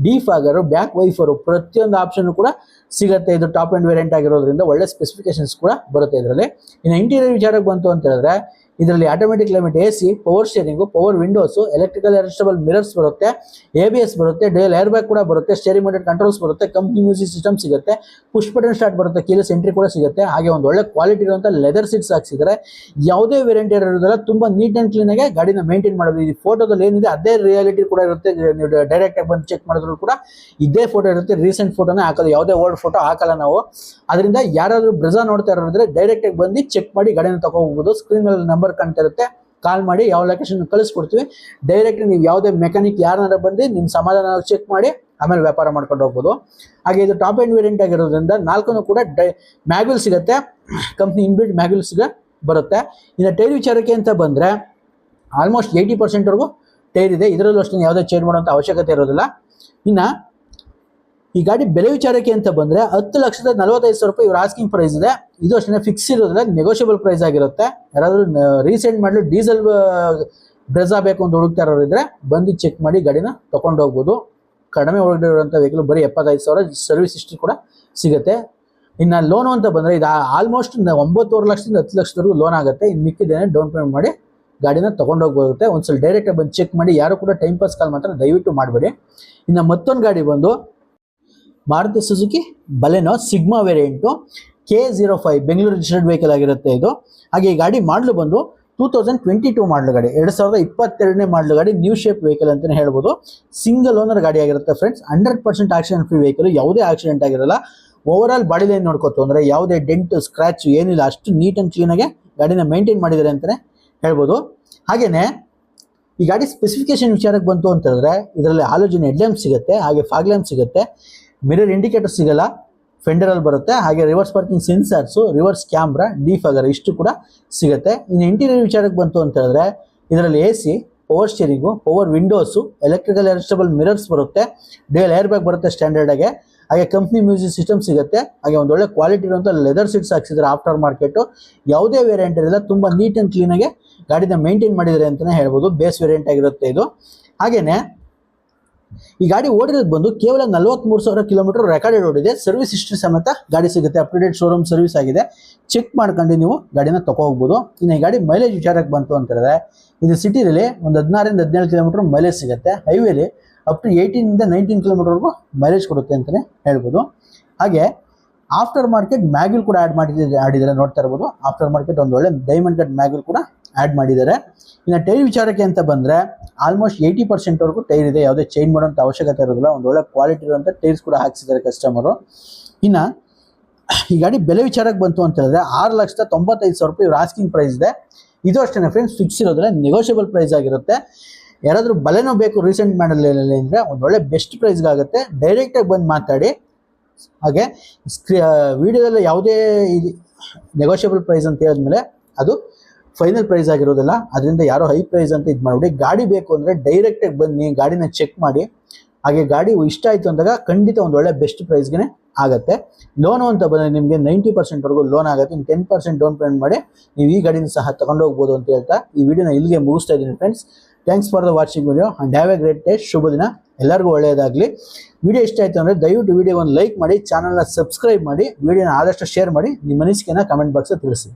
defogger, back wiper, ಪ್ರತಿಯೊಂದು ಆಪ್ಷನ್ ಕೂಡ ಸಿಗುತ್ತೆ. ಇದು ಟಾಪ್ ಎಂಡ್ ವೇರಿಯಂಟ್ ಆಗಿರೋದ್ರಿಂದ ಒಳ್ಳೆ ಸ್ಪೆಸಿಫಿಕೇಶನ್ಸ್ ಕೂಡ ಬರುತ್ತೆ ಇದರಲ್ಲಿ. ಇನ್ನು ಇಂಟೀರಿಯರ್ ವಿಚಾರಕ್ಕೆ ಬಂತು ಅಂತ ಹೇಳಿದ್ರೆ ಇದರಲ್ಲಿ automatic climate AC, power steering, power windows, electrical adjustable mirrors ಬರುತ್ತೆ, ABS ಬರುತ್ತೆ, ಡ್ಯುಯಲ್ ಏರ್ ಬ್ಯಾಗ್ ಕೂಡ ಬರುತ್ತೆ, ಸ್ಟೇರಿಂಗ್ ಮೋಟರ್ ಕಂಟ್ರೋಲ್ಸ್ ಬರುತ್ತೆ, ಕಂಪ್ನಿ ಮ್ಯೂಸಿಕ್ ಸಿಸ್ಟಮ್ ಸಿಗುತ್ತೆ, ಪುಷ್ ಬಟನ್ ಸ್ಟಾರ್ಟ್ ಬರುತ್ತೆ, ಕೀಲೆಸ್ ಎಂಟ್ರಿ ಕೂಡ ಸಿಗುತ್ತೆ. ಹಾಗೆ ಒಂದು ಒಳ್ಳೆ ಕ್ವಾಲಿಟಿ ಇರುವಂಥ ಲೆದರ್ ಸೀಟ್ಸ್ ಹಾಕ್ಸಿದ್ದಾರೆ. ಯಾವುದೇ ವೇರಿಯಂಟ್ ಇರೋದಿಲ್ಲ, ತುಂಬ ನೀಟ್ ಆ್ಯಂಡ್ ಕ್ಲೀನಾಗಿ ಗಾಡಿನ ಮೇಂಟೈನ್ ಮಾಡೋದು. ಈ ಫೋಟೋದಲ್ಲಿ ಏನಿದೆ ಅದೇ ರಿಯಾಲಿಟಿ ಕೂಡ ಇರುತ್ತೆ. ನೀವು ಡೈರೆಕ್ಟಾಗಿ ಬಂದು ಚೆಕ್ ಮಾಡಿದ್ರು ಕೂಡ ಇದೇ ಫೋಟೋ ಇರುತ್ತೆ, ರೀಸೆಂಟ್ ಫೋಟೋನೇ ಹಾಕೋದು, ಯಾವುದೇ ಓಲ್ಡ್ ಫೋಟೋ ಹಾಕಲ್ಲ ನಾವು. ಅದರಿಂದ ಯಾರಾದರೂ ಬ್ರೆಜಾ ನೋಡ್ತಾ ಇರೋದ್ರೆ ಡೈರೆಕ್ಟಾಗಿ ಬಂದು ಚೆಕ್ ಮಾಡಿ ಗಾಡಿನ ತಗೋಬಹುದು. ಸ್ಕ್ರೀನ್ ಮೇಲೆ ನಂಬರ್ ಕಾಣ್ತಾ ಇರುತ್ತೆ, ಕಾಲ್ ಮಾಡಿ ಯಾವ ಲೊಕೇಶನ್ ಕಳಿಸ್ಕೊಡ್ತೀವಿ. ಡೈರೆಕ್ಟ್ ನೀವು ಯಾವುದೇ ಮೆಕ್ಯಾನಿಕ್ ಯಾರನ್ನಾರ ಬಂದು ನಿಮ್ಮ ಸಮಾಧಾನ ಚೆಕ್ ಮಾಡಿ ಆಮೇಲೆ ವ್ಯಾಪಾರ ಮಾಡ್ಕೊಂಡು ಹೋಗ್ಬೋದು. ಹಾಗೆ ಇದು ಟಾಪ್ ಎಂಡ್ ವೇರಿಯಂಟ್ ಆಗಿರೋದ್ರಿಂದ 4 ಕೂಡ ಮ್ಯಾಗ್ವಿಲ್ ಸಿಗುತ್ತೆ, ಕಂಪ್ನಿ ಇನ್ಬಿಲ್ಟ್ ಮ್ಯಾಗ್ವಿಲ್ ಬರುತ್ತೆ. ಇನ್ನು ಟೈರ್ ವಿಚಾರಕ್ಕೆ ಅಂತ ಬಂದರೆ ಆಲ್ಮೋಸ್ಟ್ 80%ವರೆಗೂ ಟೈರ್ ಇದೆ. ಇದರಲ್ಲೂ ಅಷ್ಟೇ ಯಾವುದೇ ಚೇಂಜ್ ಮಾಡುವಂಥ ಅವಶ್ಯಕತೆ ಇರೋದಿಲ್ಲ. ಇನ್ನು ಈ ಗಾಡಿ ಬೆಲೆ ವಿಚಾರಕ್ಕೆ ಅಂತ ಬಂದರೆ 10,45,000 ರೂಪಾಯಿ ಇವ್ರ ಆಸ್ಕಿಂಗ್ ಪ್ರೈಸ್ ಇದೆ. ಇದು ಅಷ್ಟೇ ಫಿಕ್ಸ್ ಇರೋದಿಲ್ಲ, ನೆಗೋಷಿಯಬಲ್ ಪ್ರೈಸ್ ಆಗಿರುತ್ತೆ. ಯಾರಾದರೂ ರೀಸೆಂಟ್ ಮಾಡಲು ಡೀಸೆಲ್ ಬ್ರೆಜಾ ಬೇಕು ಅಂತ ಹುಡುಕ್ತಾ ಇರೋರಿದ್ರೆ ಬಂದು ಚೆಕ್ ಮಾಡಿ ಗಾಡಿನ ತೊಗೊಂಡು ಹೋಗ್ಬೋದು. ಕಡಿಮೆ ಹೊರಡಿರುವಂಥ ವೆಹಿಕಲ್ ಬರೀ 75,000 ಸರ್ವಿಸ್ ಹಿಸ್ಟ್ರಿ ಕೂಡ ಸಿಗುತ್ತೆ. ಇನ್ನು ಲೋನು ಅಂತ ಬಂದರೆ ಇದು ಆಲ್ಮೋಸ್ಟ್ 9.5 ಲಕ್ಷದಿಂದ 10 ಲಕ್ಷದವರೆಗೂ ಲೋನ್ ಆಗುತ್ತೆ. ಇನ್ನು ಮಿಕ್ಕಿದ್ದೇನೆ ಡೌನ್ ಪೇಮೆಂಟ್ ಮಾಡಿ ಗಾಡಿನ ತೊಗೊಂಡೋಗ್ಬೋಗುತ್ತೆ. ಒಂದ್ಸಲ ಡೈರೆಕ್ಟಾಗಿ ಬಂದು ಚೆಕ್ ಮಾಡಿ, ಯಾರು ಕೂಡ ಟೈಮ್ ಪಾಸ್ ಕಾಲ್ ಮಾತ್ರ ದಯವಿಟ್ಟು ಮಾಡಬೇಡಿ. ಇನ್ನು ಮತ್ತೊಂದು ಗಾಡಿ ಬಂದು Maruti Suzuki Baleno sigma variant K05 Bengaluru registered vehicle ಆಗಿರುತ್ತೆ ಇದು. ಹಾಗೆ ಈ ಗಾಡಿ ಮಾಡಲು ಬಂದು 2022 ಮಾಡಲು ಗಾಡಿ, 2022ನೇ ಮಾಡಲು ಗಾಡಿ, ನ್ಯೂ ಶೇಪ್ ವೆಹಿಕಲ್ ಅಂತಲೇ ಹೇಳ್ಬೋದು. ಸಿಂಗಲ್ ಓನರ್ ಗಾಡಿ ಆಗಿರುತ್ತೆ ಫ್ರೆಂಡ್ಸ್, 100% ಆಕ್ಸಿಡೆಂಟ್ ಫ್ರೀ ವೆಹಿಕಲ್, ಯಾವುದೇ ಆಕ್ಸಿಡೆಂಟ್ ಆಗಿರಲ್ಲ. ಓವರಾಲ್ ಬಾಡಿ ಲೈನ್ ನೋಡ್ಕೊತು ಅಂದರೆ ಯಾವುದೇ ಡೆಂಟ್ ಸ್ಕ್ರಾಚ್ ಏನಿಲ್ಲ, ಅಷ್ಟು ನೀಟ್ ಆ್ಯಂಡ್ ಕ್ಲೀನಾಗೆ ಗಾಡಿನ ಮೇಂಟೈನ್ ಮಾಡಿದ್ದಾರೆ ಅಂತಲೇ ಹೇಳ್ಬೋದು. ಹಾಗೆಯೇ ಈ ಗಾಡಿ ಸ್ಪೆಸಿಫಿಕೇಶನ್ ವಿಚಾರಕ್ಕೆ ಬಂತು ಅಂತ ಹೇಳಿದ್ರೆ ಇದರಲ್ಲಿ ಹಾಲೋಜನ್ ಹೆಡ್ ಲ್ಯಾಂಪ್ ಸಿಗುತ್ತೆ, ಹಾಗೆ ಫಾಗ್ ಲ್ಯಾಂಪ್ ಸಿಗುತ್ತೆ, ಮಿರರ್ ಇಂಡಿಕೇಟರ್ ಸಿಗಲ್ಲ, ಫೆಂಡರಲ್ಲಿ ಬರುತ್ತೆ, ಹಾಗೆ reverse parking sensors, reverse camera, defogger ಇಷ್ಟು ಕೂಡ ಸಿಗುತ್ತೆ. ಇನ್ನು ಇಂಟೀರಿಯರ್ ವಿಚಾರಕ್ಕೆ ಬಂತು ಅಂತ ಹೇಳಿದ್ರೆ ಇದರಲ್ಲಿ AC, power steering, power windows, electrical adjustable mirrors ಬರುತ್ತೆ, ಡ್ಯುಯಲ್ ಏರ್ ಬ್ಯಾಗ್ ಬರುತ್ತೆ ಸ್ಟ್ಯಾಂಡರ್ಡಾಗೆ, ಹಾಗೆ ಕಂಪ್ನಿ ಮ್ಯೂಸಿಕ್ ಸಿಸ್ಟಮ್ ಸಿಗುತ್ತೆ. ಹಾಗೆ ಒಂದು ಒಳ್ಳೆ ಕ್ವಾಲಿಟಿ ಇರುವಂಥ ಲೆದರ್ ಸೀಟ್ಸ್ ಹಾಕ್ಸಿದ್ದಾರೆ ಆಫ್ಟರ್ ಮಾರ್ಕೆಟು. ಯಾವುದೇ ವೇರಿಯಂಟ್ ಇರಲ್ಲ, ತುಂಬ ನೀಟ್ ಆ್ಯಂಡ್ ಕ್ಲೀನಾಗೆ ಗಾಡಿನ ಮೇಂಟೈನ್ ಮಾಡಿದ್ದಾರೆ ಅಂತಲೇ ಹೇಳ್ಬೋದು. ಬೇಸ್ ವೇರಿಯಂಟ್ ಆಗಿರುತ್ತೆ ಇದು. ಹಾಗೆಯೇ ಈ ಗಾಡಿ ಓಡಿರೋದು ಬಂದು ಕೇವಲ 43,000 ಕಿಲೋಮೀಟರ್ ರೆಕಾರ್ಡೆಡ್ ಓಡಿದೆ. ಸರ್ವಿಸ್ ಹಿಸ್ಟ್ರಿ ಸಮೇತ ಗಾಡಿ ಸಿಗುತ್ತೆ, up to date showroom service ಆಗಿದೆ. ಚೆಕ್ ಮಾಡ್ಕೊಂಡು ನೀವು ಗಾಡಿನ ಹೋಗ್ಬೋದು. ಇನ್ನು ಈ ಗಾಡಿ ಮೈಲೇಜ್ ವಿಚಾರಕ್ಕೆ ಬಂತು ಅಂತ ಹೇಳಿದ್ರೆ ಇದು ಸಿಟಿಲಿ ಒಂದು 16ರಿಂದ 17 ಕಿಲೋಮೀಟರ್ ಮೈಲೇಜ್ ಸಿಗುತ್ತೆ. ಹೈವೇಲಿ ಅಪ್ ಟು 18ರಿಂದ 19 ಕಿಲೋಮೀಟರ್ವರೆಗೂ ಮೈಲೇಜ್ ಕೊಡುತ್ತೆ ಅಂತಲೇ ಹೇಳ್ಬೋದು. ಹಾಗೆ ಆಫ್ಟರ್ ಮಾರ್ಕೆಟ್ ಮ್ಯಾಗ್ವಿಲ್ ಕೂಡ ಆಡಿದ್ದಾರೆ, ನೋಡ್ತಾ ಇರ್ಬೋದು. ಆಫ್ಟರ್ ಮಾರ್ಕೆಟ್ ಒಂದು ಒಳ್ಳೆ ಡೈಮಂಡ್ ಕಟ್ ಮ್ಯಾಗ್ವಿಲ್ ಕೂಡ ಆ್ಯಡ್ ಮಾಡಿದ್ದಾರೆ. ಇನ್ನು ಟೈರ್ ವಿಚಾರಕ್ಕೆ ಅಂತ ಬಂದರೆ ಆಲ್ಮೋಸ್ಟ್ 80%ವರೆಗೂ ಟೈರ್ ಇದೆ, ಯಾವುದೇ ಚೇಂಜ್ ಮಾಡೋಂಥ ಅವಶ್ಯಕತೆ ಇರೋದಿಲ್ಲ. ಒಂದು ಒಳ್ಳೆ ಕ್ವಾಲಿಟಿ ಇರುವಂಥ ಟೈರ್ಸ್ ಕೂಡ ಹಾಕ್ಸಿದ್ದಾರೆ ಕಸ್ಟಮರು. ಇನ್ನು ಈ ಗಾಡಿ ಬೆಲೆ ವಿಚಾರಕ್ಕೆ ಬಂತು ಅಂತ ಹೇಳಿದ್ರೆ 6,95,000 ರೂಪಾಯಿ ಇವ್ರ ಆಸ್ಕಿಂಗ್ ಪ್ರೈಸ್ ಇದೆ. ಇದು ಅಷ್ಟೇ ಫ್ರೆಂಡ್ಸ್, ಫಿಕ್ಸ್ ಇರೋದಿಲ್ಲ, ನೆಗೋಷಿಯಬಲ್ ಪ್ರೈಸ್ ಆಗಿರುತ್ತೆ. ಯಾರಾದರೂ ಬಲೆನೋ ಬೇಕು ರೀಸೆಂಟ್ ಮಾಡಲ್ಲಿ ಅಂದರೆ ಒಂದು ಒಳ್ಳೆ ಬೆಸ್ಟ್ ಪ್ರೈಸ್ಗಾಗುತ್ತೆ. ಡೈರೆಕ್ಟಾಗಿ ಬಂದು ಮಾತಾಡಿ. ಹಾಗೆ ವಿಡಿಯೋದಲ್ಲಿ ಯಾವುದೇ ನೆಗೋಷಿಯಬಲ್ ಪ್ರೈಸ್ ಅಂತ ಹೇಳಿದ್ಮೇಲೆ ಅದು ಫೈನಲ್ ಪ್ರೈಸ್ ಆಗಿರೋದಿಲ್ಲ. ಅದರಿಂದ ಯಾರೋ ಹೈ ಪ್ರೈಸ್ ಅಂತ ಇದು ಮಾಡಿಬಿಡಿ. ಗಾಡಿ ಬೇಕು ಅಂದರೆ ಡೈರೆಕ್ಟಾಗಿ ಬನ್ನಿ, ಗಾಡಿನ ಚೆಕ್ ಮಾಡಿ. ಹಾಗೆ ಗಾಡಿ ಇಷ್ಟ ಆಯಿತು ಅಂದಾಗ ಖಂಡಿತ ಒಂದು ಒಳ್ಳೆ ಬೆಸ್ಟ್ ಪ್ರೈಸ್ಗೆ ಆಗುತ್ತೆ. ಲೋನು ಅಂತ ಬಂದರೆ ನಿಮಗೆ 90%ವರೆಗೂ ಲೋನ್ ಆಗುತ್ತೆ. ಇನ್ನು 10% ಡೌನ್ ಪೇಮೆಂಟ್ ಮಾಡಿ ನೀವು ಈ ಗಾಡಿನ ಸಹ ತಗೊಂಡು ಹೋಗ್ಬೋದು ಅಂತ ಹೇಳ್ತಾ ಈ ವಿಡಿಯೋನ ಇಲ್ಲಿಗೆ ಮುಗಿಸ್ತಾ ಇದ್ದೀನಿ friends. Thanks for the watching video and have a great day. ಶುಭ ದಿನ, ಎಲ್ಲರಿಗೂ ಒಳ್ಳೆಯದಾಗಲಿ. ವಿಡಿಯೋ ಇಷ್ಟ ಆಯಿತು ಅಂದರೆ ದಯವಿಟ್ಟು ವಿಡಿಯೋ ಒಂದು ಲೈಕ್ ಮಾಡಿ, ಚಾನಲ್ನ ಸಬ್ಸ್ಕ್ರೈಬ್ ಮಾಡಿ, ವಿಡಿಯೋನ ಆದಷ್ಟು ಶೇರ್ ಮಾಡಿ, ನಿಮ್ಮ ಅನಿಸಿಕೆನ ಕಮೆಂಟ್ ಬಾಕ್ಸಲ್ಲಿ ತಿಳಿಸಿ.